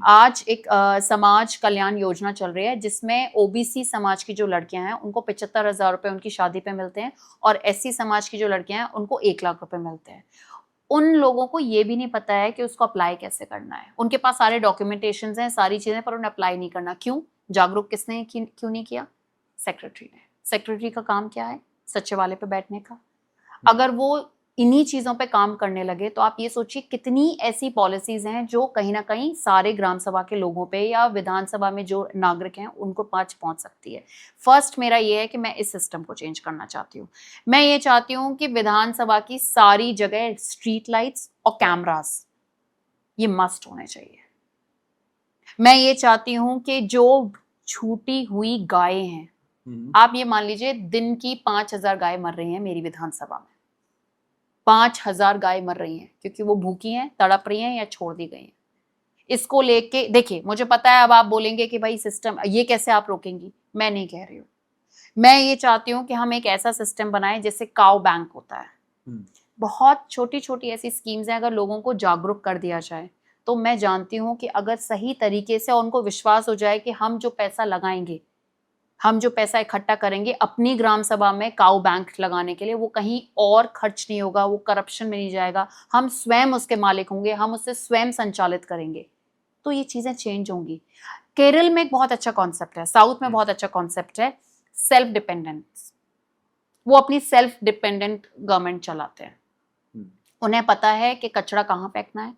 आज एक समाज कल्याण योजना चल रही है जिसमें ओबीसी समाज की जो लड़कियां हैं उनको 75,000 रुपए उनकी शादी पे मिलते हैं और एससी समाज की जो लड़कियां हैं उनको 1 लाख रुपए मिलते हैं। उन लोगों को ये भी नहीं पता है कि उसको अप्लाई कैसे करना है। उनके पास सारे डॉक्यूमेंटेशन हैं, सारी चीजें, पर उन्हें अप्लाई नहीं करना। क्यों? जागरूक किसने क्यों नहीं किया? सेक्रेटरी ने। सेक्रेटरी का काम क्या है? सचिवालय पे बैठने का। अगर वो इन्हीं चीजों पे काम करने लगे तो आप ये सोचिए कितनी ऐसी पॉलिसीज हैं जो कहीं ना कहीं सारे ग्राम सभा के लोगों पे या विधानसभा में जो नागरिक हैं उनको पहुंच सकती है। फर्स्ट मेरा ये है कि मैं इस सिस्टम को चेंज करना चाहती हूँ। मैं ये चाहती हूँ कि विधानसभा की सारी जगह स्ट्रीट लाइट्स और कैमरास ये मस्ट होने चाहिए। मैं ये चाहती हूँ कि जो छूटी हुई गायें हैं, आप ये मान लीजिए दिन की 5,000 गाय मर रही हैं मेरी विधानसभा में। 5,000 गाय मर रही हैं क्योंकि वो भूखी हैं, तड़प रही हैं या छोड़ दी गई हैं। इसको लेके देखिए, मुझे पता है अब आप बोलेंगे कि भाई सिस्टम ये कैसे आप रोकेंगी। मैं नहीं कह रही हूँ। मैं ये चाहती हूँ कि हम एक ऐसा सिस्टम बनाएं जैसे काउ बैंक होता है। बहुत छोटी छोटी ऐसी स्कीम्स हैं, अगर लोगों को जागरूक कर दिया जाए तो मैं जानती हूँ कि अगर सही तरीके से उनको विश्वास हो जाए कि हम जो पैसा लगाएंगे, हम जो पैसा इकट्ठा करेंगे अपनी ग्राम सभा में काउ बैंक लगाने के लिए, वो कहीं और खर्च नहीं होगा, वो करप्शन में नहीं जाएगा, हम स्वयं उसके मालिक होंगे, हम उसे स्वयं संचालित करेंगे, तो ये चीजें चेंज होंगी। केरल में एक बहुत अच्छा कॉन्सेप्ट है, साउथ में बहुत अच्छा कॉन्सेप्ट है, सेल्फ डिपेंडेंस। वो अपनी सेल्फ डिपेंडेंट गवर्नमेंट चलाते हैं। उन्हें पता है कि कचरा कहाँ फेंकना है,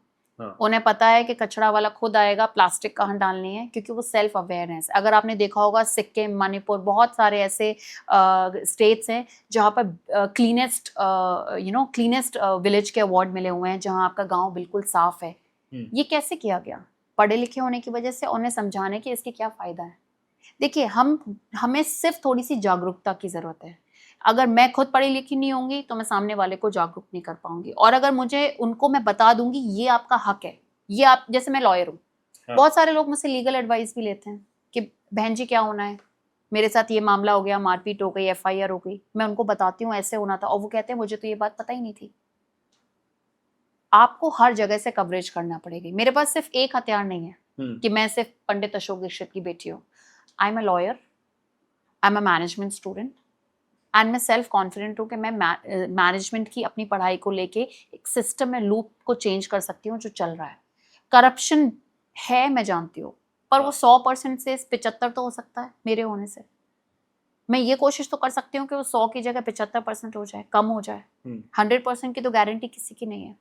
उन्हें पता है कि कचरा वाला खुद आएगा, प्लास्टिक कहाँ डालनी है, क्योंकि वो सेल्फ अवेयरनेस। अगर आपने देखा होगा सिक्किम, मणिपुर, बहुत सारे ऐसे स्टेट्स हैं जहाँ पर क्लीनेस्ट विलेज के अवार्ड मिले हुए हैं, जहाँ आपका गांव बिल्कुल साफ है। ये कैसे किया गया? पढ़े लिखे होने की वजह से, उन्हें समझाने के इसके क्या फायदा है। देखिए, हमें सिर्फ थोड़ी सी जागरूकता की जरूरत है। अगर मैं खुद पढ़ी लिखी नहीं होंगी तो मैं सामने वाले को जागरूक नहीं कर पाऊंगी। और अगर मुझे उनको मैं बता दूंगी ये आपका हक है, ये आप, जैसे मैं लॉयर हूँ, बहुत सारे लोग मुझसे लीगल एडवाइस भी लेते हैं कि बहन जी क्या होना है, मेरे साथ ये मामला हो गया, मारपीट हो गई, FIR हो गई। मैं उनको बताती हूँ ऐसे होना था, और वो कहते हैं मुझे तो ये बात पता ही नहीं थी। आपको हर जगह से कवरेज करना पड़ेगी। मेरे पास सिर्फ एक हथियार नहीं है कि मैं सिर्फ पंडित अशोक दीक्षित की बेटी हूँ। I am a lawyer, I am a management student, and मैं सेल्फ कॉन्फिडेंट हूँ कि मैं मैनेजमेंट की अपनी पढ़ाई को लेके एक सिस्टम में लूप को चेंज कर सकती हूँ जो चल रहा है। करप्शन है, मैं जानती हूँ, पर वो 100% से 75 तो हो सकता है मेरे होने से। मैं ये कोशिश तो कर सकती हूँ कि वो 100 की जगह 75% हो जाए, कम हो जाए। 100% की तो गारंटी किसी की नहीं है।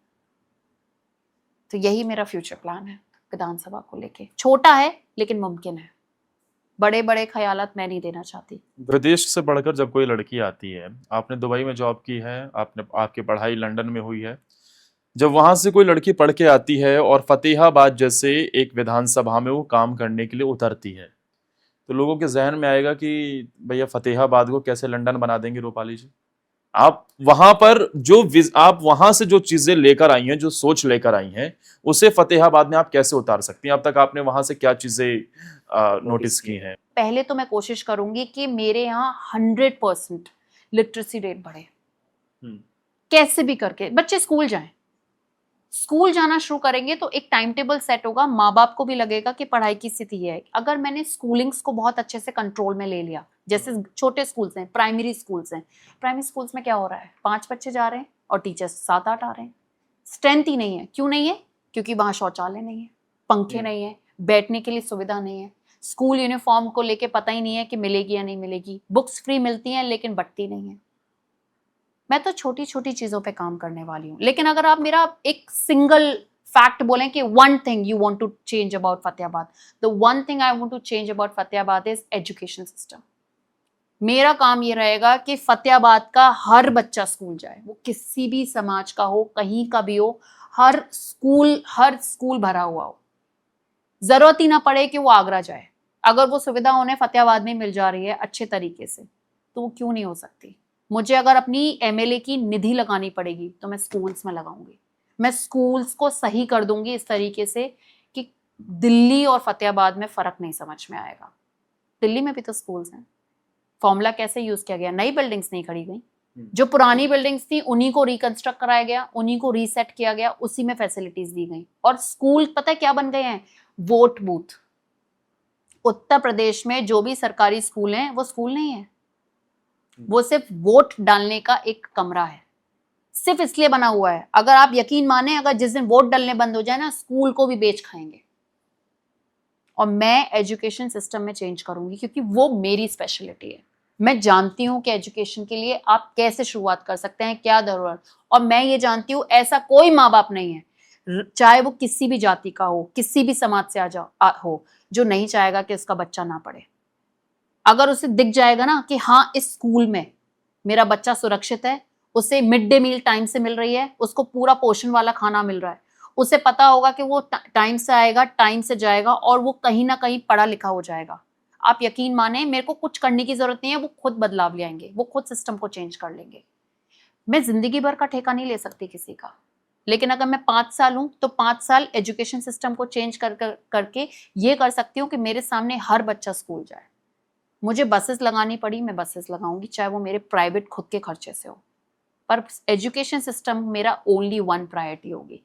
तो यही मेरा फ्यूचर प्लान है विधानसभा को लेके। छोटा है लेकिन मुमकिन है, बड़े बड़े ख्यालात मैं नहीं देना चाहती। विदेश से बढ़कर जब कोई लड़की आती है, आपने दुबई में जॉब की है, आपकी पढ़ाई लंदन में हुई है, जब वहां से कोई लड़की पढ़ के आती है और फतेहाबाद जैसे एक विधानसभा में वो काम करने के लिए उतरती है, तो लोगों के जहन में आएगा कि भैया फतेहाबाद को कैसे लंदन बना देंगे रूपाली जी। आप वहां पर आप वहां से जो चीजें लेकर आई हैं, जो सोच लेकर आई हैं, उसे फतेहाबाद में आप कैसे उतार सकती हैं? अब तक आपने वहां से क्या चीजें नोटिस की हैं? पहले तो मैं कोशिश करूंगी कि मेरे यहाँ 100% लिटरेसी रेट बढ़े। कैसे भी करके बच्चे स्कूल जाएं। स्कूल जाना शुरू करेंगे तो एक टाइम टेबल सेट होगा, माँ बाप को भी लगेगा कि पढ़ाई की स्थिति है। अगर मैंने स्कूलिंग्स को बहुत अच्छे से कंट्रोल में ले लिया, जैसे छोटे स्कूल्स हैं, प्राइमरी स्कूल्स हैं, प्राइमरी स्कूल्स में क्या हो रहा है, 5 बच्चे जा रहे हैं और टीचर्स 7-8 आ रहे हैं, स्ट्रेंथ ही नहीं है। क्यों नहीं है? क्योंकि वहां शौचालय नहीं है, पंखे नहीं है, बैठने के लिए सुविधा नहीं है, स्कूल यूनिफॉर्म को लेके पता ही नहीं है कि मिलेगी या नहीं मिलेगी, बुक्स फ्री मिलती हैं लेकिन बंटती नहीं है। मैं तो छोटी छोटी चीजों पे काम करने वाली हूँ। लेकिन अगर आप मेरा एक सिंगल फैक्ट बोलें कि one thing you want to change about Fatehabad, the one thing I want to change about Fatehabad is education system. मेरा काम ये रहेगा कि फतेहाबाद का हर बच्चा स्कूल जाए, वो किसी भी समाज का हो, कहीं का भी हो, हर स्कूल भरा हुआ हो। जरूरत ही ना पड़े कि वो आगरा जाए। अगर वो सुविधा उन्हें फतेहाबाद में मिल जा रही है अच्छे तरीके से, तो वो क्यों नहीं हो सकती? मुझे अगर अपनी एमएलए की निधि लगानी पड़ेगी तो मैं स्कूल्स में लगाऊंगी। मैं स्कूल्स को सही कर दूंगी इस तरीके से कि दिल्ली और फतेहाबाद में फर्क नहीं समझ में आएगा। दिल्ली में भी तो स्कूल्स हैं। फॉर्मूला कैसे यूज किया गया? नई बिल्डिंग्स नहीं खड़ी गई, जो पुरानी बिल्डिंग्स थी उन्हीं को रिकंस्ट्रक्ट कराया गया, उन्हीं को रीसेट किया गया, उसी में फैसिलिटीज दी गई। और स्कूल पता है क्या बन गए हैं? Vote booth. उत्तर प्रदेश में जो भी सरकारी स्कूल हैं वो स्कूल नहीं है, वो सिर्फ वोट डालने का एक कमरा है। सिर्फ इसलिए बना हुआ है। अगर आप यकीन माने, अगर जिस दिन वोट डालने बंद हो जाए ना, स्कूल को भी बेच खाएंगे। और मैं एजुकेशन सिस्टम में चेंज करूंगी क्योंकि वो मेरी स्पेशलिटी है। मैं जानती हूं कि एजुकेशन के लिए आप कैसे शुरुआत कर सकते हैं, क्या जरूरत। और मैं ये जानती हूं ऐसा कोई माँ बाप नहीं है, चाहे वो किसी भी जाति का हो, किसी भी समाज से हो, जो नहीं चाहेगा कि उसका बच्चा ना पढ़े। अगर उसे दिख जाएगा ना कि हाँ इस स्कूल में मेरा बच्चा सुरक्षित है, उसे मिड डे मील टाइम से मिल रही है, उसको पूरा पोषण वाला खाना मिल रहा है, उसे पता होगा कि वो टाइम से आएगा, टाइम से जाएगा और वो कहीं ना कहीं पढ़ा लिखा हो जाएगा। आप यकीन माने, मेरे को कुछ करने की जरूरत नहीं है, वो खुद बदलाव ले आएंगे, वो खुद सिस्टम को चेंज कर लेंगे। मैं जिंदगी भर का ठेका नहीं ले सकती किसी का, लेकिन अगर मैं 5 साल हूं तो 5 साल एजुकेशन सिस्टम को चेंज करके ये कर सकती हूँ कि मेरे सामने हर बच्चा स्कूल जाए। मुझे बसेस लगानी पड़ी, मैं बसेस लगाऊंगी, चाहे वो मेरे प्राइवेट खुद के खर्चे से हो, पर एजुकेशन सिस्टम मेरा ओनली वन प्रायोरिटी होगी।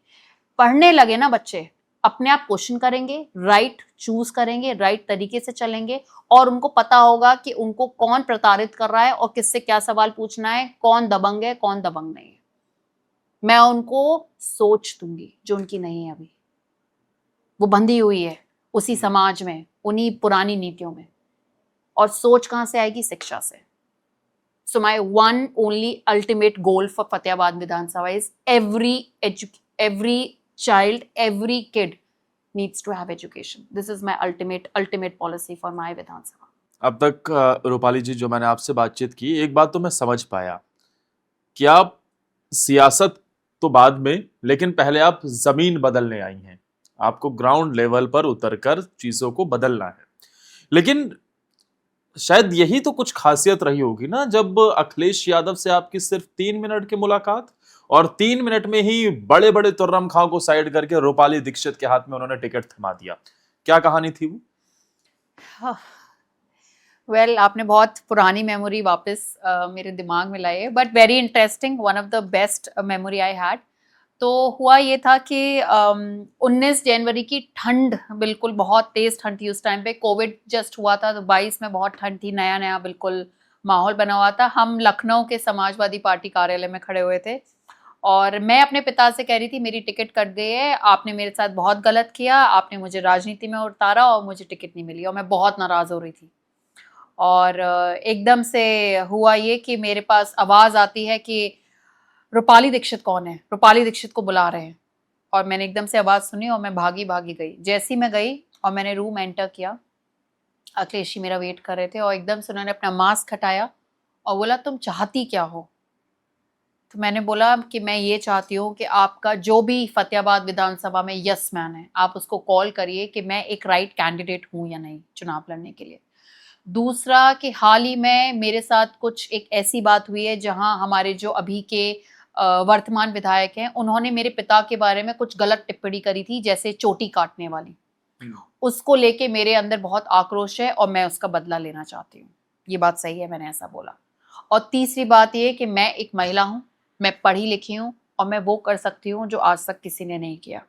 पढ़ने लगे ना बच्चे, अपने आप क्वेश्चन करेंगे, राइट चूज करेंगे, राइट तरीके से चलेंगे और उनको पता होगा कि उनको कौन प्रताड़ित कर रहा है और किससे क्या सवाल पूछना है, कौन दबंग है, कौन दबंग नहीं है। मैं उनको सोच दूंगी जो उनकी नहीं है अभी। वो बंधी हुई है उसी समाज में, उन्हीं पुरानी नीतियों में। और सोच कहां से आएगी? शिक्षा से। So my one only ultimate goal for Fatehabad Vidhan Sabha is every child, every kid needs to have education. This is my ultimate policy for my Vidhan Sabha. अब तक रूपाली जी, जो मैंने आपसे बातचीत की, एक बात तो मैं समझ पाया कि आप सियासत तो बाद में, लेकिन पहले आप जमीन बदलने आई हैं। आपको ग्राउंड लेवल पर उतरकर चीजों को बदलना है। लेकिन शायद यही तो कुछ खासियत रही होगी ना, जब अखिलेश यादव से आपकी सिर्फ 3 मिनट की मुलाकात और 3 मिनट में ही बड़े बड़े तुर्रम खां को साइड करके रूपाली दीक्षित के हाथ में उन्होंने टिकट थमा दिया। क्या कहानी थी वो? वेल, आपने बहुत पुरानी मेमोरी वापस मेरे दिमाग में लाई है, but very interesting, one of the best memory I had. तो हुआ ये था कि 19 जनवरी की ठंड, बिल्कुल बहुत तेज ठंड थी उस टाइम पे। कोविड जस्ट हुआ था तो 22 में बहुत ठंड थी, नया नया बिल्कुल माहौल बना हुआ था। हम लखनऊ के समाजवादी पार्टी कार्यालय में खड़े हुए थे और मैं अपने पिता से कह रही थी मेरी टिकट कट गई है, आपने मेरे साथ बहुत गलत किया, आपने मुझे राजनीति में उतारा और मुझे टिकट नहीं मिली। और मैं बहुत नाराज हो रही थी। और एकदम से हुआ ये कि मेरे पास आवाज आती है कि रूपाली दीक्षित कौन है, रूपाली दीक्षित को बुला रहे हैं। और मैंने एकदम से आवाज सुनी और मैं भागी गई। जैसी मैं गई और मैंने रूम एंटर किया, अखिलेश जी मेरा वेट कर रहे थे और एकदम से उन्होंने अपना मास्क हटाया और बोला तुम चाहती क्या हो? तो मैंने बोला कि मैं ये चाहती हूँ कि आपका जो भी फतेहाबाद विधानसभा में यस मैन है, आप उसको कॉल करिए कि मैं एक राइट कैंडिडेट हूँ या नहीं चुनाव लड़ने के लिए। दूसरा कि हाल ही में मेरे साथ कुछ एक ऐसी बात हुई है जहां हमारे जो अभी के वर्तमान विधायक हैं, उन्होंने मेरे पिता के बारे में कुछ गलत टिप्पणी करी थी, जैसे चोटी काटने वाली। उसको लेके मेरे अंदर बहुत आक्रोश है और मैं उसका बदला लेना चाहती हूँ। ये बात सही है, मैंने ऐसा बोला। और तीसरी बात ये कि मैं एक महिला हूँ, मैं पढ़ी लिखी हूँ, और मैं वो कर सकती हूँ जो आज तक किसी ने नहीं किया।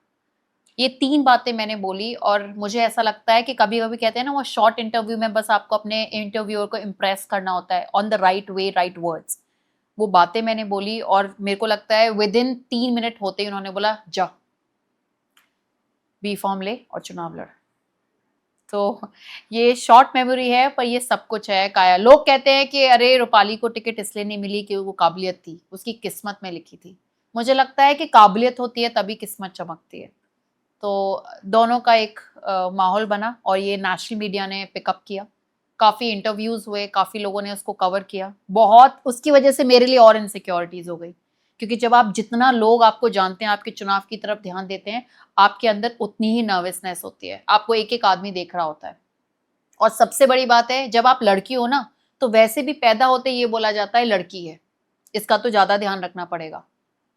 ये 3 बातें मैंने बोली और मुझे ऐसा लगता है कि कभी-कभी कहते हैं ना वो शॉर्ट इंटरव्यू में बस आपको अपने इंटरव्यूअर को इम्प्रेस करना होता है on the right way, right words. वो बातें मैंने बोली और मेरे को लगता है विदिन 3 मिनट होते ही उन्होंने बोला जा, बी फॉर्म ले और चुनाव लड़। तो ये शॉर्ट मेमोरी है पर ये सब कुछ है काया। लोग कहते हैं कि अरे रूपाली को टिकट इसलिए नहीं मिली कि वो काबिलियत थी, उसकी किस्मत में लिखी थी। मुझे लगता है कि काबिलियत होती है तभी किस्मत चमकती है। तो दोनों का एक माहौल बना और ये नेशनल मीडिया ने पिकअप किया। काफ़ी इंटरव्यूज़ हुए, काफ़ी लोगों ने उसको कवर किया। बहुत उसकी वजह से मेरे लिए और इनसिक्योरिटीज़ हो गई, क्योंकि जब आप जितना लोग आपको जानते हैं, आपके चुनाव की तरफ ध्यान देते हैं, आपके अंदर उतनी ही नर्वसनेस होती है। आपको एक-एक आदमी देख रहा होता है। और सबसे बड़ी बात है, जब आप लड़की हो ना, तो वैसे भी पैदा होते ये बोला जाता है लड़की है, इसका तो ज़्यादा ध्यान रखना पड़ेगा।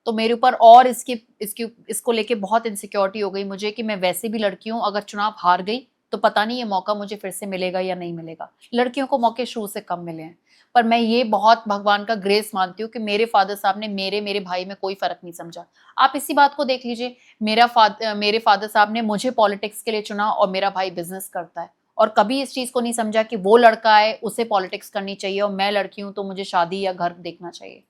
तो मेरे ऊपर और इसको लेके बहुत इनसिक्योरिटी हो गई मुझे कि मैं वैसे भी लड़की हूँ, अगर चुनाव हार गई तो पता नहीं ये मौका मुझे फिर से मिलेगा या नहीं मिलेगा। लड़कियों को मौके शुरू से कम मिले हैं, पर मैं ये बहुत भगवान का ग्रेस मानती हूँ कि मेरे फादर साहब ने मेरे भाई में कोई फर्क नहीं समझा। आप इसी बात को देख लीजिए, मेरे फादर साहब ने मुझे पॉलिटिक्स के लिए चुना और मेरा भाई बिजनेस करता है, और कभी इस चीज़ को नहीं समझा कि वो लड़का है उसे पॉलिटिक्स करनी चाहिए और मैं लड़की हूँ तो मुझे शादी या घर देखना चाहिए।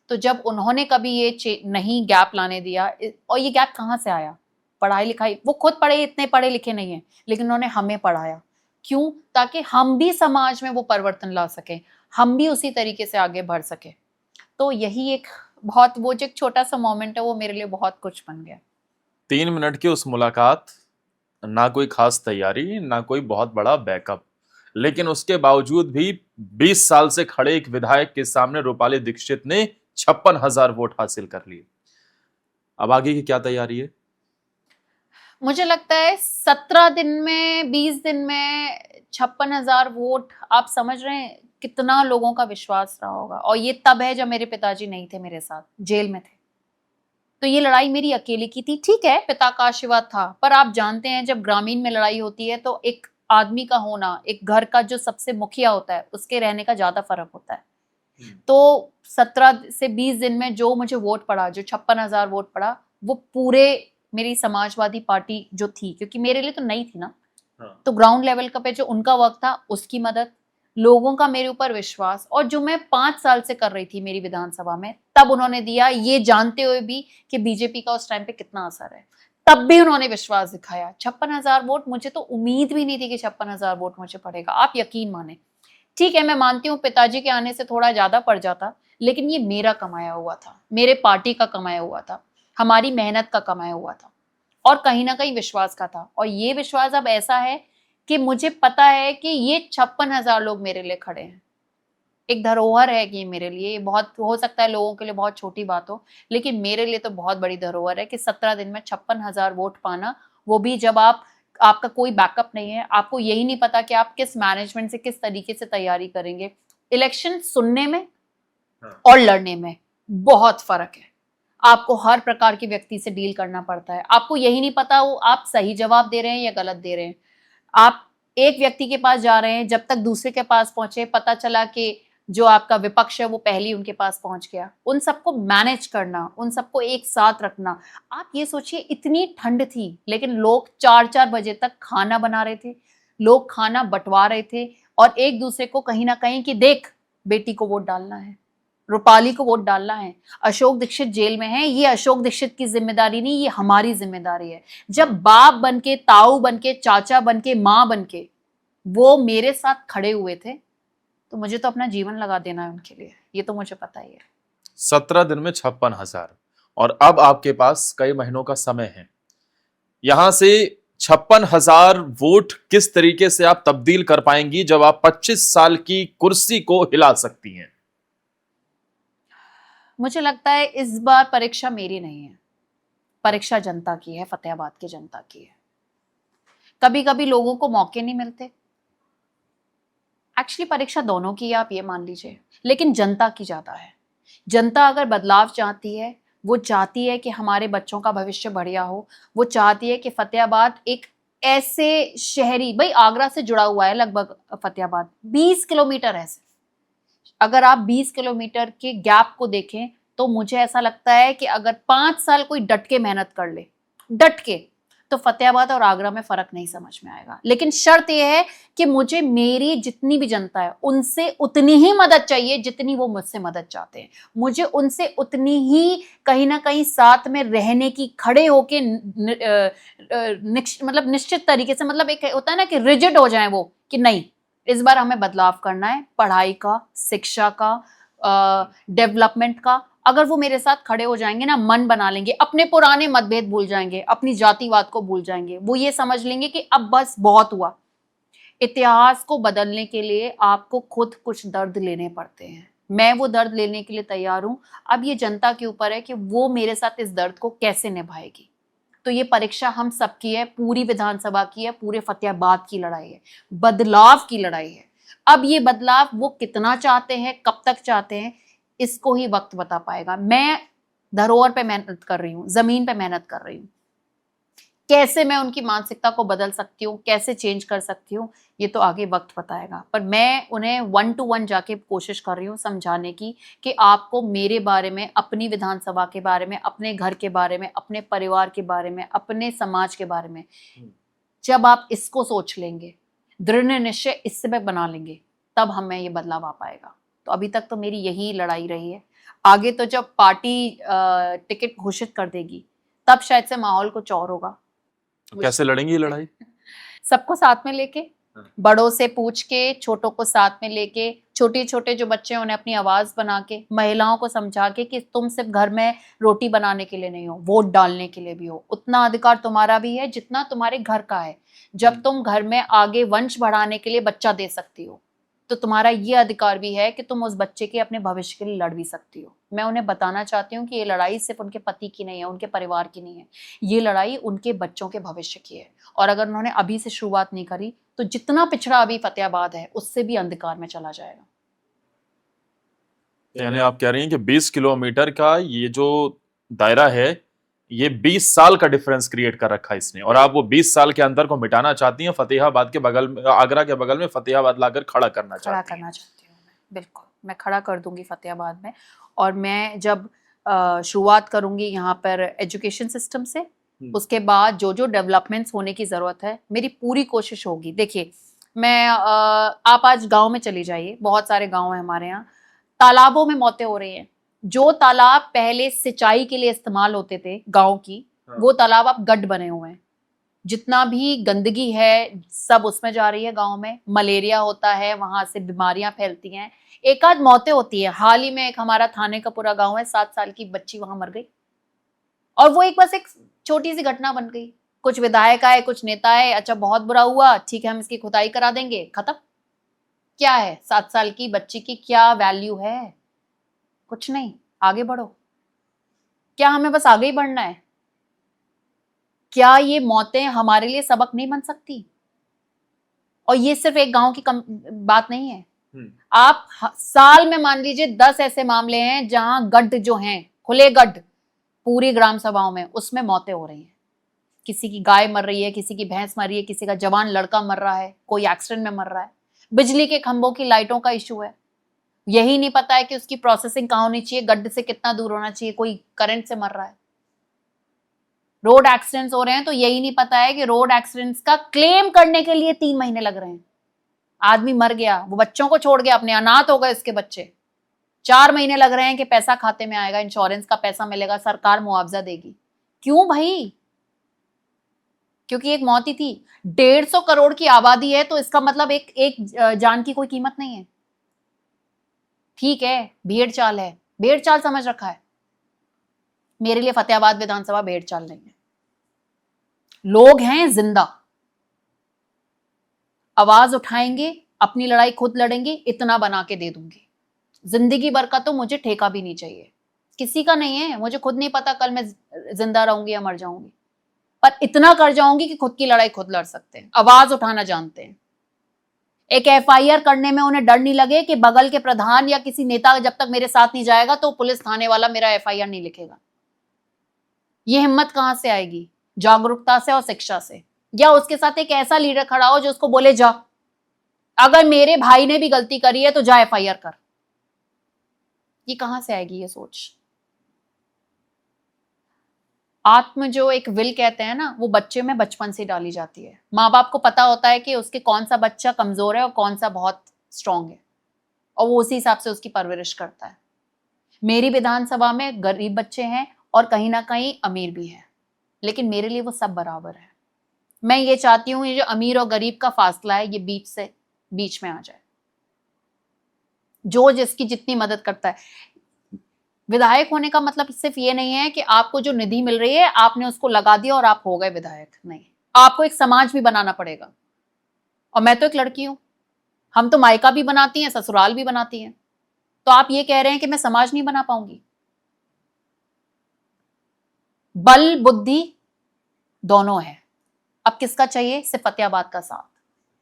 तो जब उन्होंने कभी ये नहीं गैप लाने दिया, और ये गैप कहाँ से आया? पढ़ाई लिखाई, वो खुद इतने पढ़े लिखे नहीं हैं, लेकिन उन्होंने हमें पढ़ाया। क्यों? ताकि हम भी समाज में वो परिवर्तन ला सकें, हम भी उसी तरीके से आगे बढ़ सकें। तो यही एक वो जो एक छोटा सा मोमेंट है, वो मेरे लिए बहुत कुछ बन गया। 3 मिनट की उस मुलाकात, ना कोई खास तैयारी, ना कोई बहुत बड़ा बैकअप, लेकिन उसके बावजूद भी 20 साल से खड़े एक विधायक के सामने रूपाली दीक्षित ने 56,000 वोट हासिल कर लिए। अब आगे की क्या तैयारी है? मुझे लगता है 17 दिन में, 20 दिन में 56,000 वोट, आप समझ रहे हैं कितना लोगों का विश्वास रहा होगा। और ये तब है जब मेरे पिताजी नहीं थे मेरे साथ, जेल में थे। तो ये लड़ाई मेरी अकेले की थी। ठीक है, पिता का आशीर्वाद था, पर आप जानते हैं जब ग्रामीण में लड़ाई होती है तो एक आदमी का होना, एक घर का जो सबसे मुखिया होता है, उसके रहने का ज्यादा फर्क होता है। तो 17 से 20 दिन में जो मुझे वोट पड़ा, जो 56,000 वोट पड़ा, वो पूरे मेरी समाजवादी पार्टी जो थी, क्योंकि मेरे लिए तो नई थी ना, तो ग्राउंड लेवल का पे जो उनका वर्क था, उसकी मदद, लोगों का मेरे ऊपर विश्वास, और जो मैं 5 साल से कर रही थी मेरी विधानसभा में, तब उन्होंने दिया, ये जानते हुए भी कि बीजेपी का उस टाइम पे कितना असर है, तब भी उन्होंने विश्वास दिखाया। 56,000 वोट, मुझे तो उम्मीद भी नहीं थी कि 56,000 वोट मुझे पड़ेगा, आप यकीन माने। ठीक है, मैं मानती हूँ पिताजी के आने से थोड़ा ज्यादा पड़ जाता, लेकिन ये मेरा कमाया हुआ था, मेरे पार्टी का कमाया हुआ था, हमारी मेहनत का कमाया हुआ था, और कहीं ना कहीं विश्वास का था। और ये विश्वास अब ऐसा है कि मुझे पता है कि ये 56,000 लोग मेरे लिए खड़े हैं। एक धरोहर है कि मेरे लिए, ये बहुत, हो सकता है लोगों के लिए बहुत छोटी बात हो, लेकिन मेरे लिए तो बहुत बड़ी धरोहर है कि 17 दिन में 56,000 वोट पाना, वो भी जब आपका कोई बैकअप नहीं है, आपको यही नहीं पता कि आप किस मैनेजमेंट से किस तरीके से तैयारी करेंगे। इलेक्शन सुनने में और लड़ने में बहुत फर्क है। आपको हर प्रकार के व्यक्ति से डील करना पड़ता है, आपको यही नहीं पता वो आप सही जवाब दे रहे हैं या गलत दे रहे हैं। आप एक व्यक्ति के पास जा रहे हैं, जब तक दूसरे के पास पहुंचे, पता चला कि जो आपका विपक्ष है वो पहले ही उनके पास पहुंच गया। उन सबको मैनेज करना, उन सबको एक साथ रखना। आप ये सोचिए, इतनी ठंड थी, लेकिन लोग 4-4 बजे तक खाना बना रहे थे, लोग खाना बंटवा रहे थे, और एक दूसरे को कहीं ना कहीं कि देख बेटी को वोट डालना है, रूपाली को वोट डालना है, अशोक दीक्षित जेल में है, ये अशोक दीक्षित की जिम्मेदारी नहीं, ये हमारी जिम्मेदारी है। जब बाप बनके, ताऊ बनके, चाचा बनके, माँ बनके वो मेरे साथ खड़े हुए थे, तो मुझे तो अपना जीवन लगा देना है उनके लिए, ये तो मुझे पता ही है। 17 दिन में 56,000, और अब आपके पास कई महीनों का समय है। यहां से 56,000 वोट किस तरीके से आप तब्दील कर पाएंगी जब आप 25 साल की कुर्सी को हिला सकती हैं? मुझे लगता है इस बार परीक्षा मेरी नहीं है, परीक्षा जनता की है, फतेहाबाद की जनता की है। कभी कभी लोगों को मौके नहीं मिलते, एक्चुअली परीक्षा दोनों की है, आप ये मान लीजिए, लेकिन जनता की ज्यादा है। जनता अगर बदलाव चाहती है, वो चाहती है कि हमारे बच्चों का भविष्य बढ़िया हो, वो चाहती है कि फतेहाबाद एक ऐसे शहरी, भाई आगरा से जुड़ा हुआ है लगभग फतेहाबाद, 20 किलोमीटर है सिर्फ। अगर आप 20 किलोमीटर के गैप को देखें तो मुझे ऐसा लगता है कि अगर 5 साल कोई डट के मेहनत कर ले, डट के, तो फतेहाबाद और आगरा में फर्क नहीं समझ में आएगा। लेकिन शर्त यह है कि मुझे मेरी जितनी भी जनता है उनसे उतनी ही मदद चाहिए जितनी वो मुझसे मदद चाहते हैं। मुझे उनसे उतनी ही कहीं ना कहीं साथ में रहने की, खड़े होके मतलब निश्चित तरीके से, मतलब एक होता है ना कि रिजिड हो जाए वो, कि नहीं इस बार हमें बदलाव करना है, पढ़ाई का, शिक्षा का, डेवलपमेंट का। अगर वो मेरे साथ खड़े हो जाएंगे ना, मन बना लेंगे, अपने पुराने मतभेद भूल जाएंगे, अपनी जातिवाद को भूल जाएंगे, वो ये समझ लेंगे कि अब बस बहुत हुआ। इतिहास को बदलने के लिए आपको खुद कुछ दर्द लेने पड़ते हैं। मैं वो दर्द लेने के लिए तैयार हूं। अब ये जनता के ऊपर है कि वो मेरे साथ इस दर्द को कैसे निभाएगी। तो ये परीक्षा हम सबकी है, पूरी विधानसभा की है, पूरे फतेहाबाद की लड़ाई है, बदलाव की लड़ाई है। अब ये बदलाव वो कितना चाहते हैं, कब तक चाहते हैं, इसको ही वक्त बता पाएगा। मैं धरोहर पे मेहनत कर रही हूँ, जमीन पे मेहनत कर रही हूँ। कैसे मैं उनकी मानसिकता को बदल सकती हूँ, कैसे चेंज कर सकती हूँ, ये तो आगे वक्त बताएगा। पर मैं उन्हें 1 to 1 जाके कोशिश कर रही हूँ समझाने की कि आपको मेरे बारे में, अपनी विधानसभा के बारे में, अपने घर के बारे में, अपने परिवार के बारे में, अपने समाज के बारे में, जब आप इसको सोच लेंगे, दृढ़ निश्चय इससे पे बना लेंगे, तब हमें ये बदलाव आ पाएगा। तो अभी तक तो मेरी यही लड़ाई रही है। आगे तो जब पार्टी टिकट घोषित कर देगी तब शायद से माहौल कुछ और होगा। कैसे लड़ेंगी ये लड़ाई? सबको साथ में लेके, बड़ों से पूछ के, छोटों को साथ में लेके, छोटे छोटे जो बच्चे हैं उन्हें अपनी आवाज बना के, महिलाओं को समझा के कि तुम सिर्फ घर में रोटी बनाने के लिए नहीं हो, वोट डालने के लिए भी हो। उतना अधिकार तुम्हारा भी है जितना तुम्हारे घर का है। जब तुम घर में आगे वंश बढ़ाने के लिए बच्चा दे सकती हो, तो तुम्हारा ये अधिकार भी है कि तुम उस बच्चे के अपने भविष्य के लिए लड़ भी सकती हो। मैं उन्हें बताना चाहती हूँ कि ये लड़ाई सिर्फ उनके पति की नहीं है, उनके परिवार की नहीं है, ये लड़ाई उनके बच्चों के भविष्य की है। और अगर उन्होंने अभी से शुरुआत नहीं करी तो जितना पिछड़ा अभी फतेहाबाद है उससे भी अंधकार में चला जाएगा। यानी आप कह रही हैं कि 20 किलोमीटर का ये जो दायरा है, ये 20 साल का डिफरेंस क्रिएट कर रखा है इसने, और आप वो 20 साल के अंतर को मिटाना चाहती हैं, फतेहाबाद के बगल में, आगरा के बगल में फतेहाबाद लाकर खड़ा करना चाहती हैं। मैं बिल्कुल, मैं खड़ा कर दूंगी फतेहाबाद में। और मैं जब शुरुआत करूंगी यहाँ पर एजुकेशन सिस्टम से, उसके बाद जो जो डेवलपमेंट्स होने की जरूरत है, मेरी पूरी कोशिश होगी। देखिए, मैं आप आज गांव में चली जाइए, बहुत सारे गांव हैं हमारे यहाँ, तालाबों में मौतें हो रही हैं। जो तालाब पहले सिंचाई के लिए इस्तेमाल होते थे गांव की, वो तालाब अब गड्ढ बने हुए हैं। जितना भी गंदगी है सब उसमें जा रही है गांव में। मलेरिया होता है, वहां से बीमारियां फैलती हैं, एक आध मौतें होती है। हाल ही में एक हमारा थाने का पूरा गांव है, 7 साल की बच्ची वहां मर गई, और वो बस एक छोटी सी घटना बन गई। कुछ विधायक आए, कुछ नेता आए, अच्छा बहुत बुरा हुआ, ठीक है हम इसकी खुदाई करा देंगे, खत्म। क्या है 7 साल की बच्ची की क्या वैल्यू है? कुछ नहीं, आगे बढ़ो। क्या हमें बस आगे ही बढ़ना है? क्या ये मौतें हमारे लिए सबक नहीं बन सकती? और ये सिर्फ एक गांव की बात नहीं है। आप साल में मान लीजिए 10 ऐसे मामले हैं जहां गड्ढ जो हैं, खुले गड्ढ पूरी ग्राम सभाओं में, उसमें मौतें हो रही हैं। किसी की गाय मर रही है, किसी की भैंस मर रही है, किसी का जवान लड़का मर रहा है, कोई एक्सीडेंट में मर रहा है। बिजली के खंभों की लाइटों का इशू है, यही नहीं पता है कि उसकी प्रोसेसिंग कहाँ होनी चाहिए, गड्ढ से कितना दूर होना चाहिए, कोई करंट से मर रहा है। रोड एक्सीडेंट्स हो रहे हैं तो यही नहीं पता है कि रोड एक्सीडेंट्स का क्लेम करने के लिए 3 महीने लग रहे हैं। आदमी मर गया, वो बच्चों को छोड़ गया, अपने अनाथ हो गए उसके बच्चे, 4 महीने लग रहे हैं कि पैसा खाते में आएगा, इंश्योरेंस का पैसा मिलेगा, सरकार मुआवजा देगी। क्यों भाई? क्योंकि एक मौत ही थी। 150 करोड़ की आबादी है तो इसका मतलब एक जान की कोई कीमत नहीं है। ठीक है, भेड़ चाल है, भेड़ चाल समझ रखा है। मेरे लिए फतेहाबाद विधानसभा भेड़ चाल नहीं है। लोग हैं जिंदा, आवाज उठाएंगे, अपनी लड़ाई खुद लड़ेंगे, इतना बना के दे दूंगी। जिंदगी भर का तो मुझे ठेका भी नहीं चाहिए, किसी का नहीं है। मुझे खुद नहीं पता कल मैं जिंदा रहूंगी या मर जाऊंगी, पर इतना कर जाऊंगी कि खुद की लड़ाई खुद लड़ सकते हैं, आवाज उठाना जानते हैं। एक एफआईआर करने में उन्हें डर नहीं लगे कि बगल के प्रधान या किसी नेता जब तक मेरे साथ नहीं जाएगा तो पुलिस थाने वाला मेरा एफआईआर नहीं लिखेगा। ये हिम्मत कहां से आएगी? जागरूकता से और शिक्षा से, या उसके साथ एक ऐसा लीडर खड़ा हो जो उसको बोले जा, अगर मेरे भाई ने भी गलती करी है तो जा एफआईआर कर। ये कहां से आएगी ये सोच? आत्म जो एक विल कहते हैं ना, वो बच्चे में बचपन से डाली जाती है। माँ बाप को पता होता है कि उसके कौन सा बच्चा कमजोर है और कौन सा बहुत स्ट्रांग है, और वो उसी हिसाब से उसकी परवरिश करता है। मेरी विधानसभा में गरीब बच्चे हैं और कहीं ना कहीं अमीर भी हैं, लेकिन मेरे लिए वो सब बराबर है। मैं ये चाहती हूँ ये जो अमीर और गरीब का फासला है ये बीच में आ जाए, जो जिसकी जितनी मदद करता है। विधायक होने का मतलब सिर्फ ये नहीं है कि आपको जो निधि मिल रही है आपने उसको लगा दिया और आप हो गए विधायक, नहीं, आपको एक समाज भी बनाना पड़ेगा। और मैं तो एक लड़की हूं, हम तो मायका भी बनाती हैं, ससुराल भी बनाती हैं, तो आप ये कह रहे हैं कि मैं समाज नहीं बना पाऊंगी? बल बुद्धि दोनों है, अब किसका चाहिए? सिर्फ फतेहाबाद का साथ।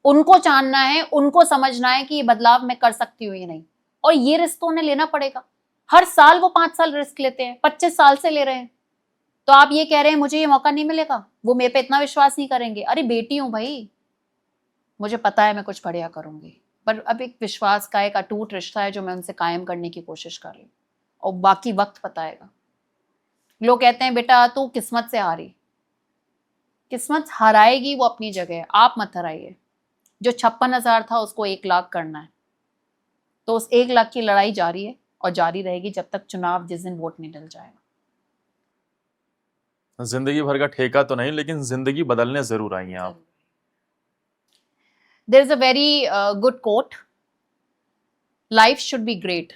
उनको जानना है, उनको समझना है कि ये बदलाव मैं कर सकती हूँ या नहीं, और ये रिस्क तो उन्हें लेना पड़ेगा। हर साल वो 5 साल रिस्क लेते हैं, 25 साल से ले रहे हैं, तो आप ये कह रहे हैं मुझे ये मौका नहीं मिलेगा, वो मेरे पे इतना विश्वास नहीं करेंगे। अरे बेटी हूं भाई, मुझे पता है मैं कुछ बढ़िया करूंगी, पर अब एक विश्वास का एक अटूट रिश्ता है जो मैं उनसे कायम करने की कोशिश कर रही हूँ, और बाकी वक्त बताएगा। लोग कहते हैं बेटा तू किस्मत से हारी, किस्मत हराएगी वो अपनी जगह, आप मत हराइए। जो 56,000 था उसको 1 लाख करना है, तो उस 1 लाख की लड़ाई जारी है और जारी रहेगी जब तक चुनाव जिस दिन वोट नहीं डल जाएगा। जिंदगी भर का ठेका तो नहीं, लेकिन जिंदगी बदलने जरूर आई हैं आप। There is a very good quote. Life should be great,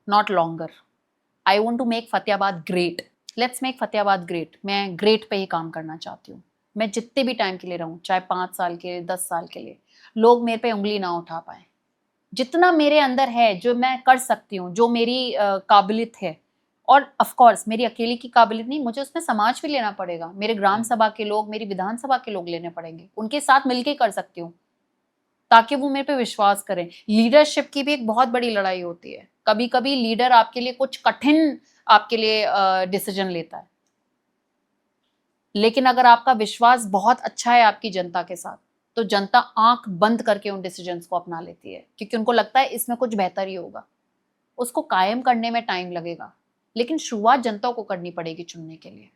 not longer. I want to make Fatehabad great. Let's make Fatehabad great. मैं great पे ही काम करना चाहती हूँ। मैं जितने भी टाइम के लिए रहूँ, चाहे 5 साल के लिए, 10 साल के लिए, लोग मेरे पे उंगली ना उठा पाए। जितना मेरे अंदर है, जो मैं कर सकती हूँ, जो मेरी काबिलियत है, और ऑफ कोर्स मेरी अकेली की काबिलियत नहीं, मुझे उसमें समाज भी लेना पड़ेगा। मेरे ग्राम सभा के लोग, मेरी विधानसभा के लोग लेने पड़ेंगे, उनके साथ मिलके कर सकती हूँ ताकि वो मेरे पे विश्वास करें। लीडरशिप की भी एक बहुत बड़ी लड़ाई होती है। कभी कभी लीडर आपके लिए कुछ कठिन आपके लिए डिसीजन लेता है, लेकिन अगर आपका विश्वास बहुत अच्छा है आपकी जनता के साथ, तो जनता आंख बंद करके उन डिसीजंस को अपना लेती है, क्योंकि उनको लगता है इसमें कुछ बेहतर ही होगा। उसको कायम करने में टाइम लगेगा, लेकिन शुरुआत जनता को करनी पड़ेगी चुनने के लिए।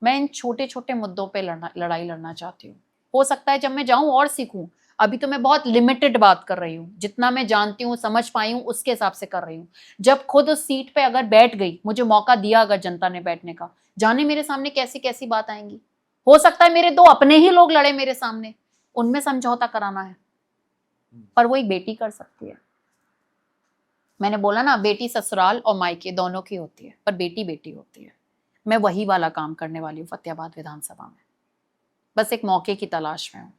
मैं इन छोटे छोटे मुद्दों पे लड़ाई लड़ना चाहती हूँ। हो सकता है जब मैं जाऊं और सीखूं, अभी तो मैं बहुत लिमिटेड बात कर रही हूँ, जितना मैं जानती हूँ समझ पाई हूँ उसके हिसाब से कर रही हूँ। जब खुद उस सीट पे अगर बैठ गई, मुझे मौका दिया अगर जनता ने बैठने का, जाने मेरे सामने कैसी कैसी बात आएंगी। हो सकता है मेरे 2 अपने ही लोग लड़े मेरे सामने, उनमें समझौता कराना है, पर वो एक बेटी कर सकती है। मैंने बोला ना, बेटी ससुराल और मायके दोनों की होती है, पर बेटी बेटी होती है। मैं वही वाला काम करने वाली हूँ फतेहाबाद विधानसभा में, बस एक मौके की तलाश में हूँ।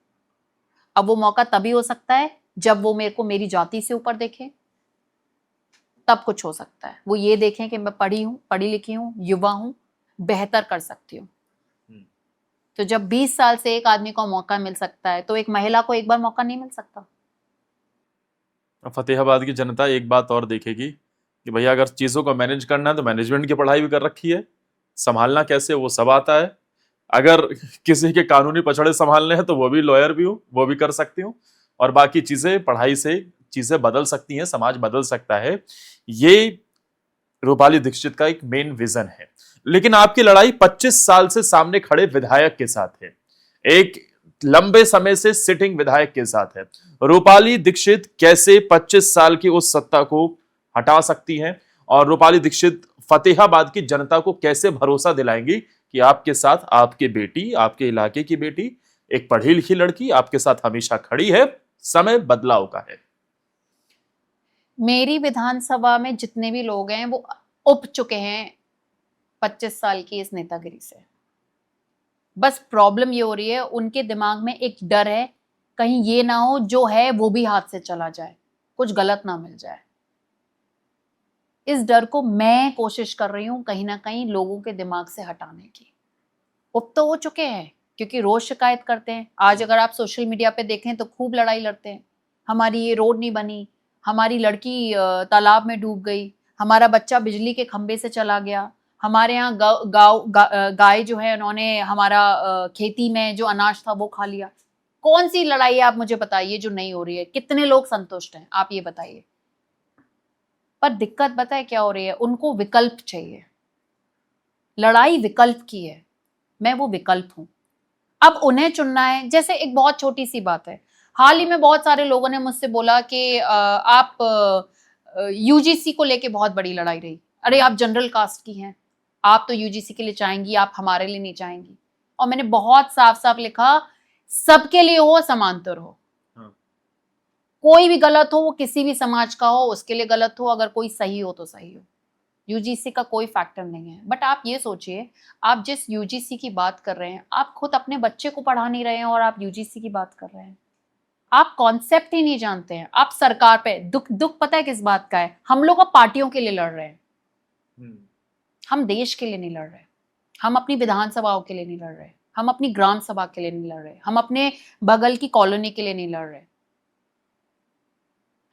अब वो मौका तभी हो सकता है जब वो मेरे को मेरी जाति से ऊपर देखें, तब कुछ हो सकता है। वो ये देखें कि मैं पढ़ी लिखी हूँ, युवा हूँ, बेहतर कर सकती हूँ। तो जब 20 साल से एक आदमी को मौका मिल सकता है, तो एक महिला को एक बार मौका नहीं मिल सकता? फतेहाबाद की जनता एक बात और देखेगी कि भैया अगर चीजों को मैनेज करना है तो मैनेजमेंट की पढ़ाई भी कर रखी है, संभालना कैसे वो सब आता है। अगर किसी के कानूनी पछड़े संभालने हैं तो वो भी लॉयर भी हूँ, वो भी कर सकती हूँ, और बाकी चीजें पढ़ाई से चीजें बदल सकती हैं, समाज बदल सकता है। ये रूपाली दीक्षित का एक मेन विजन है। लेकिन आपकी लड़ाई 25 साल से सामने खड़े विधायक के साथ है, एक लंबे समय से सिटिंग विधायक के साथ है। रूपाली दीक्षित कैसे 25 साल की उस सत्ता को हटा सकती हैं, और रूपाली दीक्षित फतेहाबाद की जनता को कैसे भरोसा दिलाएंगी कि आपके साथ आपकी बेटी, आपके इलाके की बेटी, एक पढ़ी लिखी लड़की आपके साथ हमेशा खड़ी है। समय बदलाव का है। मेरी विधानसभा में जितने भी लोग हैं वो उब चुके हैं 25 साल की इस नेतागिरी से। बस प्रॉब्लम ये हो रही है, उनके दिमाग में एक डर है, कहीं ये ना हो जो है वो भी हाथ से चला जाए, कुछ गलत ना मिल जाए। इस डर को मैं कोशिश कर रही हूं कहीं ना कहीं लोगों के दिमाग से हटाने की। उब तो हो चुके हैं, क्योंकि रोज शिकायत करते हैं। आज अगर आप सोशल मीडिया पे देखें तो खूब लड़ाई लड़ते हैं, हमारी ये रोड नहीं बनी, हमारी लड़की तालाब में डूब गई, हमारा बच्चा बिजली के खंबे से चला गया, हमारे यहाँ गाय जो है उन्होंने हमारा खेती में जो अनाज था वो खा लिया। कौन सी लड़ाई है आप मुझे बताइए जो नहीं हो रही है? कितने लोग संतुष्ट हैं आप ये बताइए। पर दिक्कत बताए क्या हो रही है, उनको विकल्प चाहिए। लड़ाई विकल्प की है, मैं वो विकल्प हूं। अब उन्हें चुनना है। जैसे एक बहुत छोटी सी बात है, हाल ही में बहुत सारे लोगों ने मुझसे बोला कि आप यूजीसी को लेके बहुत बड़ी लड़ाई रही। अरे आप जनरल कास्ट की हैं, आप तो यूजीसी के लिए चाहेंगी, आप हमारे लिए नहीं चाहेंगी। और मैंने बहुत साफ साफ लिखा, सबके लिए हो, समांतर हो। कोई भी गलत हो, वो किसी भी समाज का हो, उसके लिए गलत हो, अगर कोई सही हो तो सही हो। यूजीसी का कोई फैक्टर नहीं है। बट आप ये सोचिए, आप जिस यूजीसी की बात कर रहे हैं, आप खुद अपने बच्चे को पढ़ा नहीं रहे हैं और आप यूजीसी की बात कर रहे हैं। आप कॉन्सेप्ट ही नहीं जानते हैं। आप सरकार पे दुख पता है किस बात का है? हम लोग अब पार्टियों के लिए लड़ रहे हैं, हम देश के लिए नहीं लड़ रहे। हम अपनी विधानसभाओं के लिए नहीं लड़ रहे, हम अपनी ग्राम सभा के लिए नहीं लड़ रहे, हम अपने बगल की कॉलोनी के लिए नहीं लड़ रहे।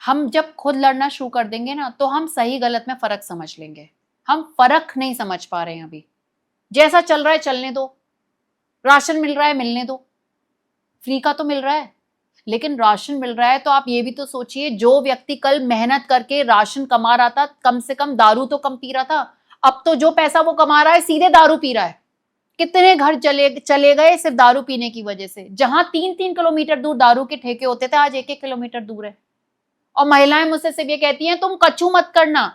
हम जब खुद लड़ना शुरू कर देंगे ना, तो हम सही गलत में फर्क समझ लेंगे। हम फर्क नहीं समझ पा रहे हैं अभी। जैसा चल रहा है चलने दो, राशन मिल रहा है मिलने दो, फ्री का तो मिल रहा है, लेकिन राशन मिल रहा है तो आप ये भी तो सोचिए, जो व्यक्ति कल मेहनत करके राशन कमा रहा था, कम से कम दारू तो कम पी रहा था, अब तो जो पैसा वो कमा रहा है सीधे दारू पी रहा है। कितने घर चले गए सिर्फ दारू पीने की वजह से। जहां 3-3 किलोमीटर दूर दारू के ठेके होते थे, आज 1-1 किलोमीटर दूर है। और महिलाएं मुझसे सिर्फ ये कहती हैं, तुम कच्चू मत करना,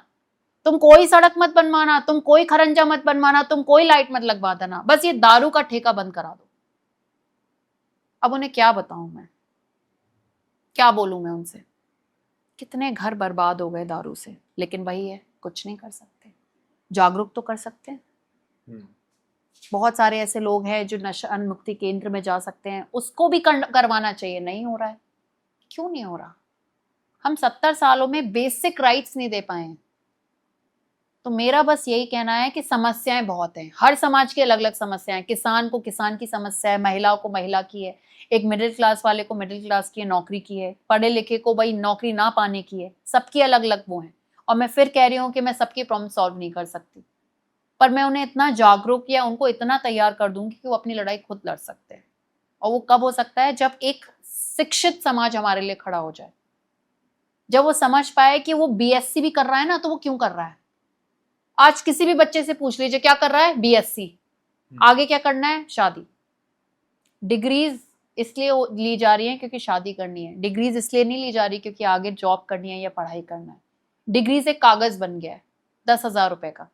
तुम कोई सड़क मत बनवाना, तुम कोई खरंजा मत बनवाना, तुम कोई लाइट मत लगवा देना, बस ये दारू का ठेका बंद करा दो। अब उन्हें क्या बताऊं मैं, क्या बोलूं मैं उनसे? कितने घर बर्बाद हो गए दारू से। लेकिन वही है, कुछ नहीं कर सकते। जागरूक तो कर सकते हैं। बहुत सारे ऐसे लोग हैं जो नशा मुक्ति केंद्र में जा सकते हैं, उसको भी करवाना चाहिए। नहीं हो रहा है, क्यों नहीं हो रहा? हम 70 सालों में बेसिक राइट्स नहीं दे पाए हैं। तो मेरा बस यही कहना है कि समस्याएं बहुत हैं, हर समाज की अलग अलग समस्याएं। किसान को किसान की समस्या है, महिलाओं को महिला की है, एक मिडिल क्लास वाले को मिडिल क्लास की है, नौकरी की है, पढ़े लिखे को भाई नौकरी ना पाने की है। सबकी अलग अलग वो है। और मैं फिर कह रही हूँ कि मैं सबकी प्रॉब्लम सॉल्व नहीं कर सकती, पर मैं उन्हें इतना जागरूक या उनको इतना तैयार कर दूंगी कि वो अपनी लड़ाई खुद लड़ सकते हैं। और वो कब हो सकता है? जब एक शिक्षित समाज हमारे लिए खड़ा हो जाए, जब वो समझ पाए कि वो बीएससी भी कर रहा है ना, तो वो क्यों कर रहा है। आज किसी भी बच्चे से पूछ लीजिए क्या कर रहा है, बीएससी, आगे क्या करना है, शादी। डिग्रीज इसलिए ली जा रही है क्योंकि शादी करनी है, डिग्रीज इसलिए नहीं ली जा रही क्योंकि आगे जॉब करनी है या पढ़ाई करना है। डिग्रीज एक कागज बन गया है 10,000 रुपए का।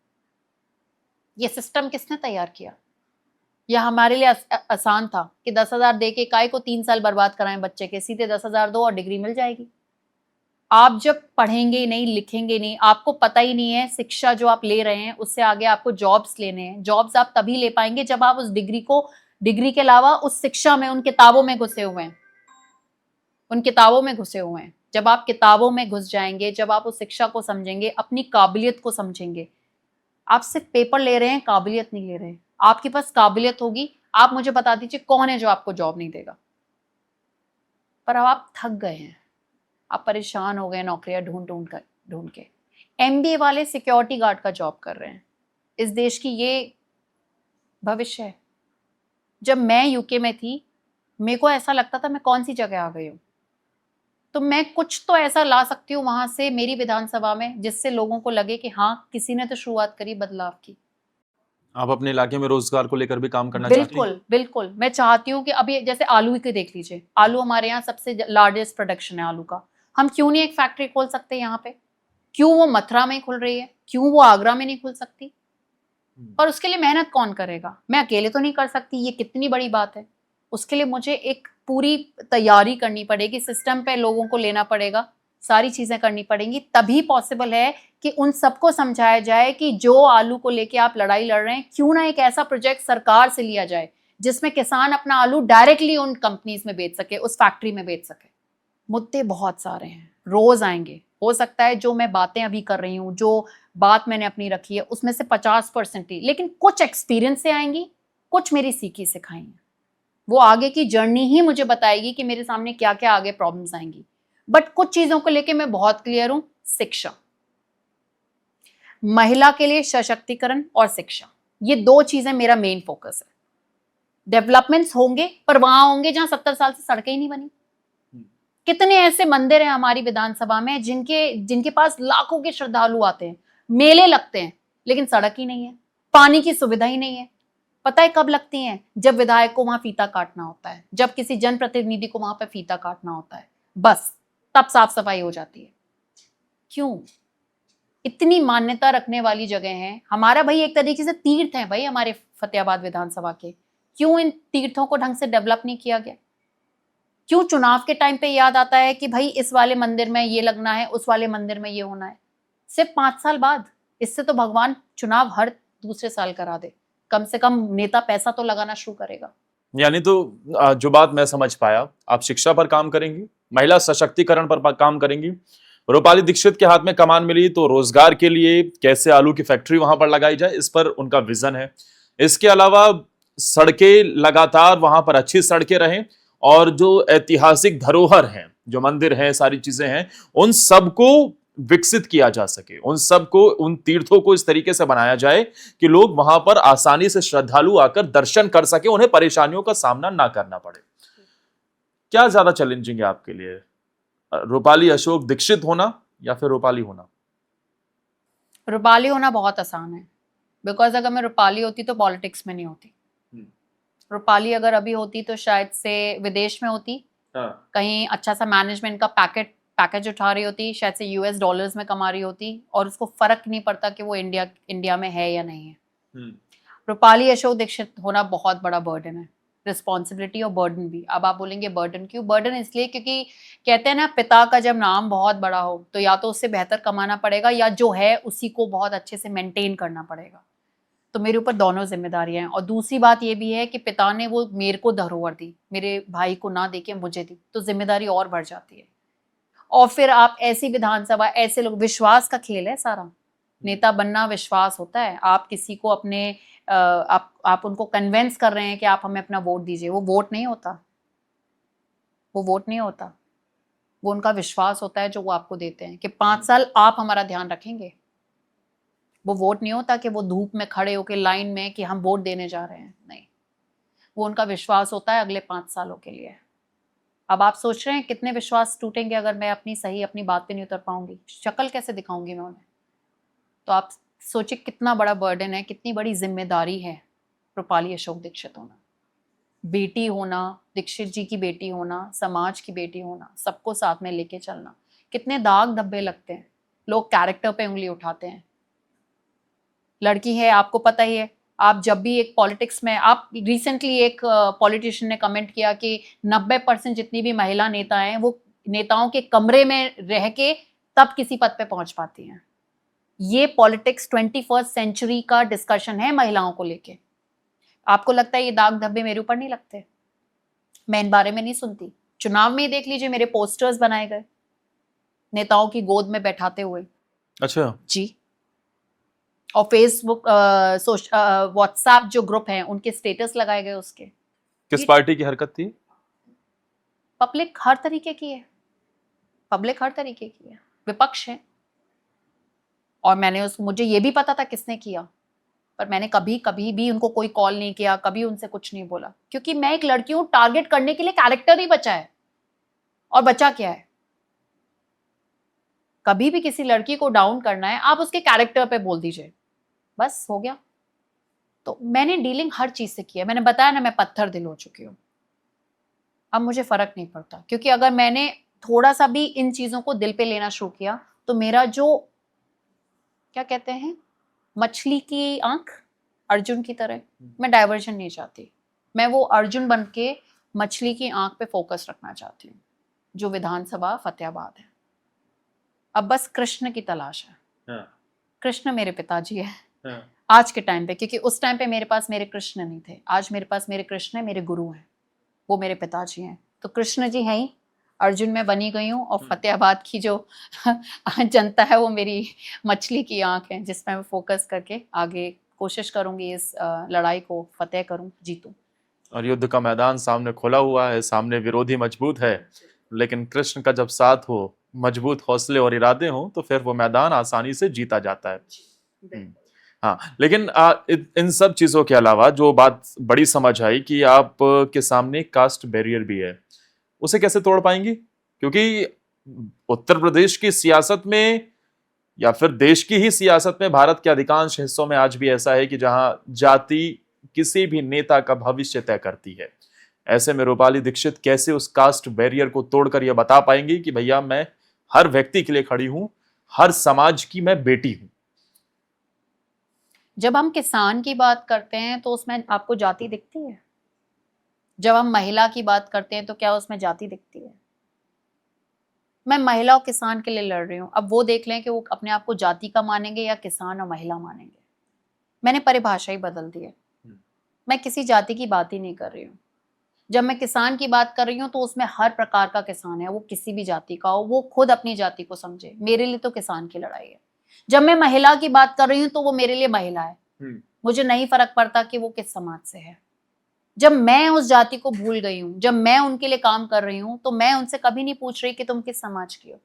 ये सिस्टम किसने तैयार किया? यह हमारे लिए आसान था कि 10,000 दे के काय को 3 साल बर्बाद कराएं बच्चे के, सीधे 10,000 दो और डिग्री मिल जाएगी। आप जब पढ़ेंगे नहीं, लिखेंगे नहीं, आपको पता ही नहीं है शिक्षा जो आप ले रहे हैं उससे आगे आपको जॉब्स लेने हैं। जॉब्स आप तभी ले पाएंगे जब आप उस डिग्री के अलावा उस शिक्षा में, उन किताबों में घुसे हुए हैं, उन किताबों में घुसे हुए हैं। जब आप किताबों में घुस जाएंगे, जब आप उस शिक्षा को समझेंगे, अपनी काबिलियत को समझेंगे। आप सिर्फ पेपर ले रहे हैं, काबिलियत नहीं ले रहे हैं। आपके पास काबिलियत होगी, आप मुझे बता दीजिए कौन है जो आपको जॉब नहीं देगा। पर अब आप थक गए हैं, आप परेशान हो गए नौकरियां ढूंढ के। एमबीए वाले सिक्योरिटी गार्ड का जॉब कर रहे हैं। इस देश की ये भविष्य है। जब मैं यूके में थी, मेरे को ऐसा लगता था मैं कौन सी जगह आ गई हूँ। तो मैं कुछ तो ऐसा ला सकती हूँ वहां से मेरी विधानसभा में, जिससे लोगों को लगे कि हाँ, किसी ने तो शुरुआत करी बदलाव की। आप अपने इलाके में रोजगार को लेकर भी काम करना चाहती हैं? बिल्कुल बिल्कुल, मैं चाहती हूँ कि अभी जैसे आलू के देख लीजिए, आलू हमारे यहाँ सबसे लार्जेस्ट प्रोडक्शन है आलू का। हम क्यों नहीं एक फैक्ट्री खोल सकते यहाँ पे? क्यों वो मथुरा में खुल रही है, क्यों वो आगरा में नहीं खुल सकती? पर उसके लिए मेहनत कौन करेगा? मैं अकेले तो नहीं कर सकती, ये कितनी बड़ी बात है। उसके लिए मुझे एक पूरी तैयारी करनी पड़ेगी, सिस्टम पे लोगों को लेना पड़ेगा, सारी चीजें करनी पड़ेंगी, तभी पॉसिबल है कि उन सबको समझाया जाए कि जो आलू को लेके आप लड़ाई लड़ रहे हैं, क्यों ना एक ऐसा प्रोजेक्ट सरकार से लिया जाए जिसमें किसान अपना आलू डायरेक्टली उन कंपनीज में बेच सके, उस फैक्ट्री में बेच सके। मुद्दे बहुत सारे हैं, रोज आएंगे। हो सकता है जो मैं बातें अभी कर रही हूँ, जो बात मैंने अपनी रखी है, उसमें से 50% ही, लेकिन कुछ एक्सपीरियंस से आएंगी, कुछ मेरी सीखी सिखाई है। वो आगे की जर्नी ही मुझे बताएगी कि मेरे सामने क्या क्या आगे प्रॉब्लम्स आएंगी। बट कुछ चीजों को लेके मैं बहुत क्लियर हूं। शिक्षा, महिला के लिए सशक्तिकरण और शिक्षा, ये 2 चीजें मेरा मेन फोकस है। डेवलपमेंट्स होंगे, पर वहां होंगे जहां 70 साल से सड़कें ही नहीं बनी। कितने ऐसे मंदिर हैं हमारी विधानसभा में जिनके पास लाखों के श्रद्धालु आते हैं, मेले लगते हैं, लेकिन सड़क ही नहीं है। पानी की सुविधा ही नहीं है। पता है कब लगती हैं? जब विधायक को वहां फीता काटना होता है, जब किसी जनप्रतिनिधि को वहां पे फीता काटना होता है, बस तब साफ सफाई हो जाती है। क्यों? इतनी मान्यता रखने वाली जगह है हमारा, भाई एक तरीके से तीर्थ है भाई हमारे फतेहाबाद विधानसभा के। क्यों इन तीर्थों को ढंग से डेवलप नहीं किया गया? क्यों चुनाव के टाइम पे याद आता है कि भाई इस वाले मंदिर में ये लगना है, उस वाले मंदिर में ये होना है? सिर्फ 5 साल बाद। इससे तो भगवान चुनाव हर दूसरे साल करा दे, कम से कम नेता पैसा तो लगाना शुरू करेगा। यानी तो जो बात मैं समझ पाया, आप शिक्षा पर काम करेंगी, महिला सशक्तिकरण पर काम करेंगी। रूपाली दीक्षित के हाथ में कमान मिली तो रोजगार के लिए कैसे आलू की फैक्ट्री वहां पर लगाई जाए, इस पर उनका विजन है। इसके अलावा सड़कें लगातार वहां पर अच्छी सड़कें रहें और जो ऐतिहासिक धरोहर हैं, जो मंदिर हैं, सारी चीजें हैं, उन सबको विकसित किया जा सके, उन सबको, उन तीर्थों को इस तरीके से बनाया जाए कि लोग वहां पर आसानी से श्रद्धालु आकर दर्शन कर सके, उन्हें परेशानियों का सामना ना करना पड़े। क्या ज्यादा चैलेंजिंग है आपके लिए, रूपाली अशोक दीक्षित होना या फिर रूपाली होना? रूपाली होना बहुत आसान है, बिकॉज अगर मैं रूपाली होती तो पॉलिटिक्स में नहीं होती। रूपाली अगर अभी होती तो शायद से विदेश में होती, कहीं अच्छा सा मैनेजमेंट का पैकेज उठा रही होती, शायद से यूएस डॉलर्स में कमा रही होती, और उसको फर्क नहीं पड़ता कि वो इंडिया में है या नहीं है। रूपाली अशोक दीक्षित होना बहुत बड़ा बर्डन है, रिस्पॉन्सिबिलिटी और बर्डन भी। अब आप बोलेंगे बर्डन क्यों? बर्डन इसलिए क्योंकि कहते हैं ना, पिता का जब नाम बहुत बड़ा हो तो या तो उससे बेहतर कमाना पड़ेगा या जो है उसी को बहुत अच्छे से मेंटेन करना पड़ेगा। तो मेरे ऊपर दोनों जिम्मेदारियां हैं। और दूसरी बात ये भी है कि पिता ने वो मेरे को धरोहर दी, मेरे भाई को ना देके मुझे दी, तो जिम्मेदारी और बढ़ जाती है। और फिर आप ऐसी विधानसभा, ऐसे लोग, विश्वास का खेल है सारा। नेता बनना विश्वास होता है। आप किसी को अपने आप उनको कन्विंस कर रहे हैं कि आप हमें अपना वोट दीजिए, वो वोट नहीं होता, वो वोट नहीं होता, वो उनका विश्वास होता है जो वो आपको देते हैं कि 5 साल आप हमारा ध्यान रखेंगे। वो वोट नहीं होता कि वो धूप में खड़े होकर लाइन में कि हम वोट देने जा रहे हैं, नहीं, वो उनका विश्वास होता है अगले 5 सालों के लिए। अब आप सोच रहे हैं कितने विश्वास टूटेंगे अगर मैं अपनी बात पे नहीं उतर पाऊंगी, शक्ल कैसे दिखाऊंगी मैं उन्हें? तो आप सोचिए कितना बड़ा बर्डन है, कितनी बड़ी जिम्मेदारी है रूपाली अशोक दीक्षित होना, बेटी होना, दीक्षित जी की बेटी होना, समाज की बेटी होना, सबको साथ में लेके चलना। कितने दाग धब्बे लगते हैं, लोग कैरेक्टर पे उंगली उठाते हैं। लड़की है, आपको पता ही है, आप जब भी एक पॉलिटिक्स में, आप रिसेंटली एक पॉलिटिशियन ने कमेंट किया कि 90% जितनी भी महिला नेता हैं वो नेताओं के कमरे में रह के तब किसी पद पे पहुंच पाती हैं। ये पॉलिटिक्स 21st सेंचुरी का डिस्कशन है महिलाओं को लेके। आपको लगता है ये दाग धब्बे मेरे ऊपर नहीं लगते? मैं इन बारे में नहीं सुनती। चुनाव में देख लीजिए, मेरे पोस्टर्स बनाए गए नेताओं की गोद में बैठाते हुए। अच्छा जी। और फेसबुक, व्हाट्सएप जो ग्रुप हैं उनके स्टेटस लगाए गए उसके। किस पार्टी की हरकत थी? पब्लिक हर तरीके की है, पब्लिक हर तरीके की है, विपक्ष है। और मुझे ये भी पता था किसने किया, पर मैंने कभी भी उनको कोई कॉल नहीं किया, कभी उनसे कुछ नहीं बोला, क्योंकि मैं एक लड़की हूं, टारगेट करने के लिए कैरेक्टर ही बचा है। और बचा क्या है? कभी भी किसी लड़की को डाउन करना है, आप उसके कैरेक्टर पे बोल दीजिए, बस हो गया। तो मैंने डीलिंग हर चीज से किया। मैंने बताया ना, मैं पत्थर दिल हो चुकी हूँ। अब मुझे फर्क नहीं पड़ता, क्योंकि अगर मैंने थोड़ा सा भी इन चीजों को दिल पे लेना शुरू किया तो मेरा जो, क्या कहते हैं, मछली की आंख, अर्जुन की तरह, मैं डाइवर्जन नहीं चाहती। मैं वो अर्जुन बन के मछली की आंख पे फोकस रखना चाहती हूँ, जो विधानसभा फतेहाबाद है। अब बस कृष्ण की तलाश है। कृष्ण मेरे पिताजी है आज के टाइम पे, क्योंकि उस टाइम पे मेरे पास मेरे कृष्ण नहीं थे। आज मेरे पास मेरे कृष्ण है, मेरे गुरु हैं, वो मेरे पिताजी हैं। तो कृष्ण जी हैं ही, अर्जुन में बनी गई हूँ, और फतेहाबाद की जो जनता है वो मेरी मछली की आंख है, जिसमें मैं फोकस करके आगे कोशिश करूंगी इस लड़ाई को फतेह करूं, जीतूं। और युद्ध का मैदान सामने खुला हुआ है, सामने विरोधी मजबूत है, लेकिन कृष्ण का जब साथ हो, मजबूत हौसले और इरादे हो, तो फिर वो मैदान आसानी से जीता जाता है। हाँ, लेकिन इन सब चीजों के अलावा जो बात बड़ी समझ आई कि आप के सामने कास्ट बैरियर भी है, उसे कैसे तोड़ पाएंगी? क्योंकि उत्तर प्रदेश की सियासत में या फिर देश की ही सियासत में भारत के अधिकांश हिस्सों में आज भी ऐसा है कि जहां जाति किसी भी नेता का भविष्य तय करती है। ऐसे में रूपाली दीक्षित कैसे उस कास्ट बैरियर को तोड़कर यह बता पाएंगी कि भैया मैं हर व्यक्ति के लिए खड़ी हूं, हर समाज की मैं बेटी हूं। जब हम किसान की बात करते हैं तो उसमें आपको जाति दिखती है? जब हम महिला की बात करते हैं तो क्या उसमें जाति दिखती है? मैं महिला और किसान के लिए लड़ रही हूँ। अब वो देख लें कि वो अपने आप को जाति का मानेंगे या किसान और महिला मानेंगे। मैंने परिभाषा ही बदल दी है। मैं किसी जाति की बात ही नहीं कर रही हूँ। जब मैं किसान की बात कर रही हूँ तो उसमें हर प्रकार का किसान है, वो किसी भी जाति का हो, वो खुद अपनी जाति को समझे। मेरे लिए तो किसान की लड़ाई है। जब मैं महिला की बात कर रही हूँ तो वो मेरे लिए महिला है, मुझे नहीं फर्क पड़ता कि वो किस समाज से है। जब मैं उस जाति को भूल गई हूं, जब मैं उनके लिए काम कर रही हूं, तो मैं उनसे कभी नहीं पूछ रही कि तुम किस समाज की हो।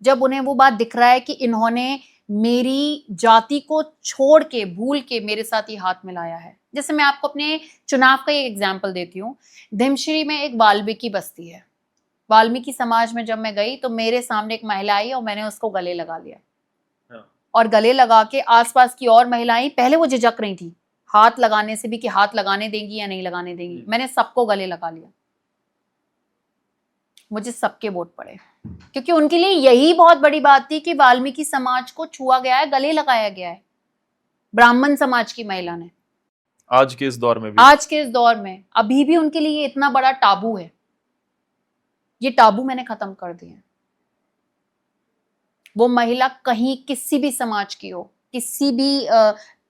जब उन्हें वो बात दिख रहा है कि इन्होंने मेरी जाति को छोड़ के, भूल के मेरे साथ ही हाथ मिलाया है। जैसे मैं आपको अपने चुनाव का एक एग्जाम्पल देती हूँ। धिमश्री में एक वाल्मीकि बस्ती है। वाल्मीकि समाज में जब मैं गई तो मेरे सामने एक महिला आई और मैंने उसको गले लगा लिया। और गले लगा के आसपास की और महिलाएं, पहले वो झिझक रही थी हाथ लगाने से भी कि हाथ लगाने देंगी या नहीं लगाने देंगी। मैंने सबको गले लगा लिया। मुझे सबके वोट पड़े, क्योंकि उनके लिए यही बहुत बड़ी बात थी कि वाल्मीकि समाज को छुआ गया है, गले लगाया गया है ब्राह्मण समाज की महिला ने। आज के इस दौर में भी, आज के इस दौर में अभी भी उनके लिए इतना बड़ा टाबू है। ये टाबू मैंने खत्म कर दिया। वो महिला कहीं किसी भी समाज की हो, किसी भी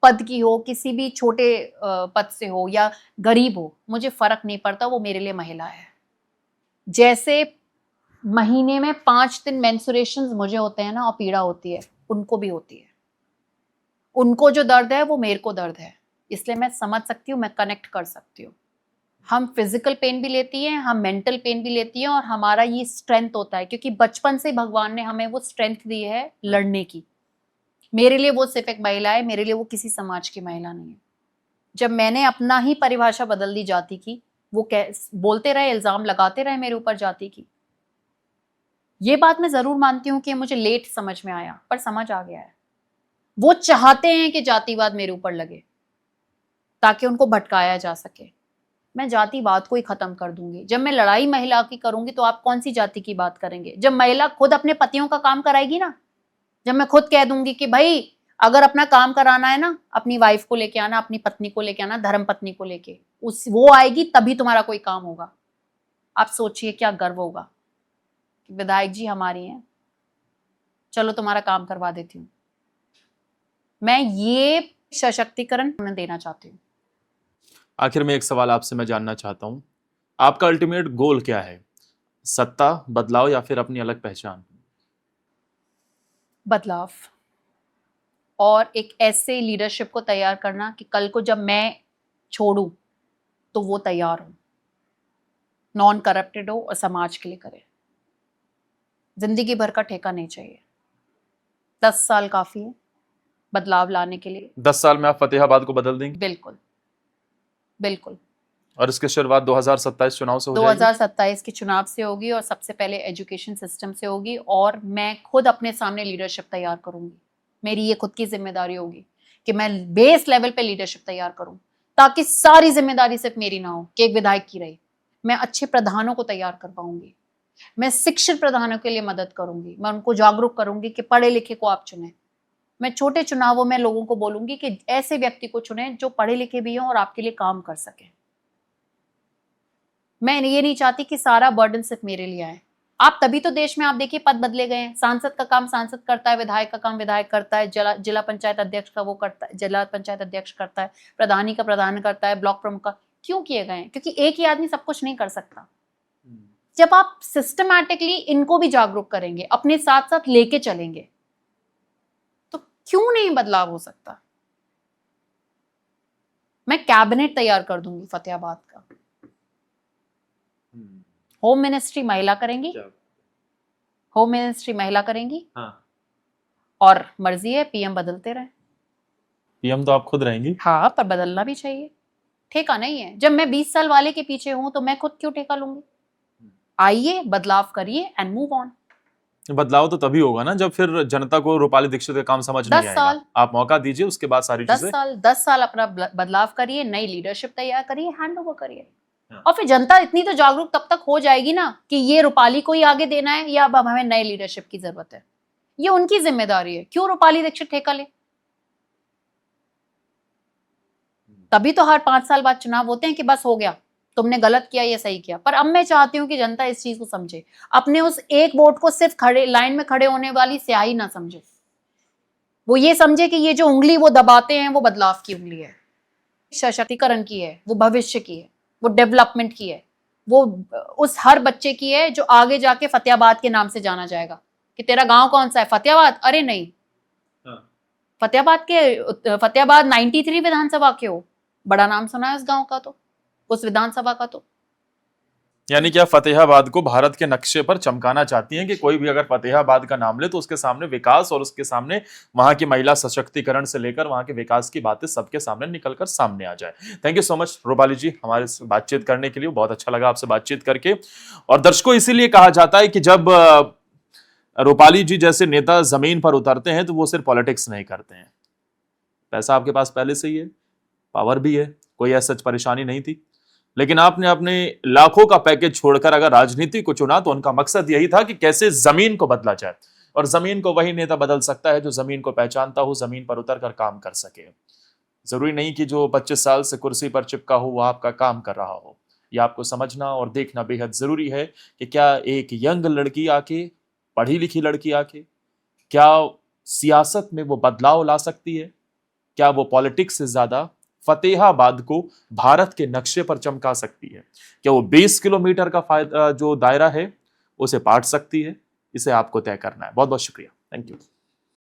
पद की हो, किसी भी छोटे पद से हो या गरीब हो, मुझे फर्क नहीं पड़ता, वो मेरे लिए महिला है। जैसे महीने में 5 दिन मेंस्ट्रुएशंस मुझे होते हैं ना और पीड़ा होती है, उनको भी होती है। उनको जो दर्द है वो मेरे को दर्द है, इसलिए मैं समझ सकती हूँ, मैं कनेक्ट कर सकती हूँ। हम फिजिकल पेन भी लेती हैं, हम मेंटल पेन भी लेती हैं, और हमारा ये स्ट्रेंथ होता है क्योंकि बचपन से भगवान ने हमें वो स्ट्रेंथ दी है लड़ने की। मेरे लिए वो सिर्फ एक महिला है, मेरे लिए वो किसी समाज की महिला नहीं है। जब मैंने अपना ही परिभाषा बदल दी जाति की, वो बोलते रहे, इल्जाम लगाते रहे मेरे ऊपर जाति की। ये बात मैं जरूर मानती हूँ कि मुझे लेट समझ में आया, पर समझ आ गया है। वो चाहते हैं कि जातिवाद मेरे ऊपर लगे ताकि उनको भटकाया जा सके। मैं जातिवाद को ही खत्म कर दूंगी। जब मैं लड़ाई महिला की करूंगी तो आप कौन सी जाति की बात करेंगे? जब महिला खुद अपने पतियों का काम कराएगी ना, जब मैं खुद कह दूंगी कि भाई अगर अपना काम कराना है ना, अपनी वाइफ को लेके आना, अपनी पत्नी को लेके आना, धर्म पत्नी को लेके, वो आएगी तभी तुम्हारा कोई काम होगा। आप सोचिए क्या गर्व होगा कि विधायक जी हमारी हैं, चलो तुम्हारा काम करवा देती हूँ। मैं ये सशक्तिकरण देना चाहती हूँ। आखिर में एक सवाल आपसे मैं जानना चाहता हूं, आपका अल्टीमेट गोल क्या है? सत्ता, बदलाव या फिर अपनी अलग पहचान? बदलाव, और एक ऐसे लीडरशिप को तैयार करना कि कल को जब मैं छोड़ूं तो वो तैयार हो, नॉन करप्टेड हो और समाज के लिए करे। जिंदगी भर का ठेका नहीं चाहिए। 10 साल काफी है बदलाव लाने के लिए। 10 साल में आप फतेहाबाद को बदल देंगे? बिल्कुल बिल्कुल। और इसकी शुरुआत 2027 चुनाव से हो जाएगी? 2027 के चुनाव से होगी, और सबसे पहले एजुकेशन सिस्टम से होगी। और मैं खुद अपने सामने लीडरशिप तैयार करूंगी। मेरी ये खुद की जिम्मेदारी होगी कि मैं बेस लेवल पे लीडरशिप तैयार करूं, ताकि सारी जिम्मेदारी सिर्फ मेरी ना हो कि एक विधायक की रही। मैं अच्छे प्रधानों को तैयार कर पाऊंगी, मैं शिक्षित प्रधानों के लिए मदद करूंगी, मैं उनको जागरूक करूंगी कि पढ़े लिखे को आप चुने। मैं छोटे चुनावों में लोगों को बोलूंगी कि ऐसे व्यक्ति को चुने जो पढ़े लिखे भी हों और आपके लिए काम कर सके। मैं ये नहीं चाहती कि सारा बर्डन सिर्फ मेरे लिए आए। आप तभी तो देश में आप देखिए पद बदले गए हैं। सांसद का काम सांसद करता है, विधायक का काम विधायक करता है, जिला पंचायत अध्यक्ष का वो करता है, जिला पंचायत अध्यक्ष करता है, प्रधानी का प्रधान करता है, ब्लॉक प्रमुख का। क्यों किए गए हैं? क्योंकि एक ही आदमी सब कुछ नहीं कर सकता। जब आप सिस्टमैटिकली इनको भी जागरूक करेंगे, अपने साथ साथ लेके चलेंगे, तो क्यों नहीं बदलाव हो सकता? मैं कैबिनेट तैयार कर दूंगी फतेहाबाद का। होम मिनिस्ट्री महिला करेंगी, होम मिनिस्ट्री महिला करेंगी। हाँ। और मर्जी है पीएम बदलते रहे। पीएम तो आप खुद रहेंगी? हाँ, पर बदलना भी चाहिए। ठेका नहीं है। जब मैं 20 साल वाले के पीछे हूं तो मैं खुद क्यों ठेका लूंगी? आइए, बदलाव करिए एंड मूव ऑन। बदलाव तो तभी होगा ना जब फिर जनता को रूपाली दीक्षित का काम समझ 10 नहीं आएगा। साल। आप मौका दीजिए, उसके बाद सारी 10 चीजें। साल 10 साल अपना बदलाव करिए, नई लीडरशिप तैयार करिए, हैंड ओवर करिए। हाँ। और फिर जनता इतनी तो जागरूक तब तक हो जाएगी ना कि ये रूपाली को ही आगे देना है या अब हमें नए लीडरशिप की जरूरत है। ये उनकी जिम्मेदारी है। क्यों रूपाली दीक्षित ठेका ले? तभी तो हर 5 साल बाद चुनाव होते हैं कि बस हो गया, तुमने गलत किया या सही किया। पर अब मैं चाहती हूं कि जनता इस चीज को समझे, अपने उस एक वोट को सिर्फ खड़े लाइन में खड़े होने वाली स्याही ना समझे। वो ये समझे कि ये जो उंगली वो दबाते हैं वो बदलाव की उंगली है, सशक्तिकरण की है, वो भविष्य की है, वो डेवलपमेंट की है, वो उस हर बच्चे की है जो आगे जाके फतेहाबाद के नाम से जाना जाएगा। कि तेरा गांव कौन सा है? फतेहाबाद? अरे नहीं, फतेहाबाद 93 विधानसभा के हो, बड़ा नाम सुना है उस गांव का, तो उस विधानसभा का। तो यानी कि आप फतेहाबाद को भारत के नक्शे पर चमकाना चाहती हैं कि कोई भी अगर फतेहाबाद का नाम ले तो उसके सामने विकास और उसके सामने वहां की महिला सशक्तिकरण से लेकर वहां के विकास की बातें सबके सामने निकलकर सामने आ जाए। Thank you so much Rupali ji हमारे से बातचीत करने के लिए, बहुत अच्छा लगा आपसे बातचीत करके। और दर्शकों, इसीलिए कहा जाता है कि जब रूपाली जी जैसे नेता जमीन पर उतरते हैं तो वो सिर्फ पॉलिटिक्स नहीं करते हैं। पैसा आपके पास पहले से ही है, पावर भी है, कोई ऐसा परेशानी नहीं थी, लेकिन आपने अपने लाखों का पैकेज छोड़कर अगर राजनीति को चुना तो उनका मकसद यही था कि कैसे जमीन को बदला जाए। और जमीन को वही नेता बदल सकता है जो जमीन को पहचानता हो, जमीन पर उतरकर काम कर सके। जरूरी नहीं कि जो 25 साल से कुर्सी पर चिपका हो वो आपका काम कर रहा हो। यह आपको समझना और देखना बेहद जरूरी है कि क्या एक यंग लड़की आके, पढ़ी लिखी लड़की आके, क्या सियासत में वो बदलाव ला सकती है? क्या वो पॉलिटिक्स से ज्यादा फतेहाबाद को भारत के नक्शे पर चमका सकती है? क्या वो 20 किलोमीटर का फायदा जो दायरा है उसे पाट सकती है? इसे आपको तय करना है। बहुत बहुत शुक्रिया। Thank you.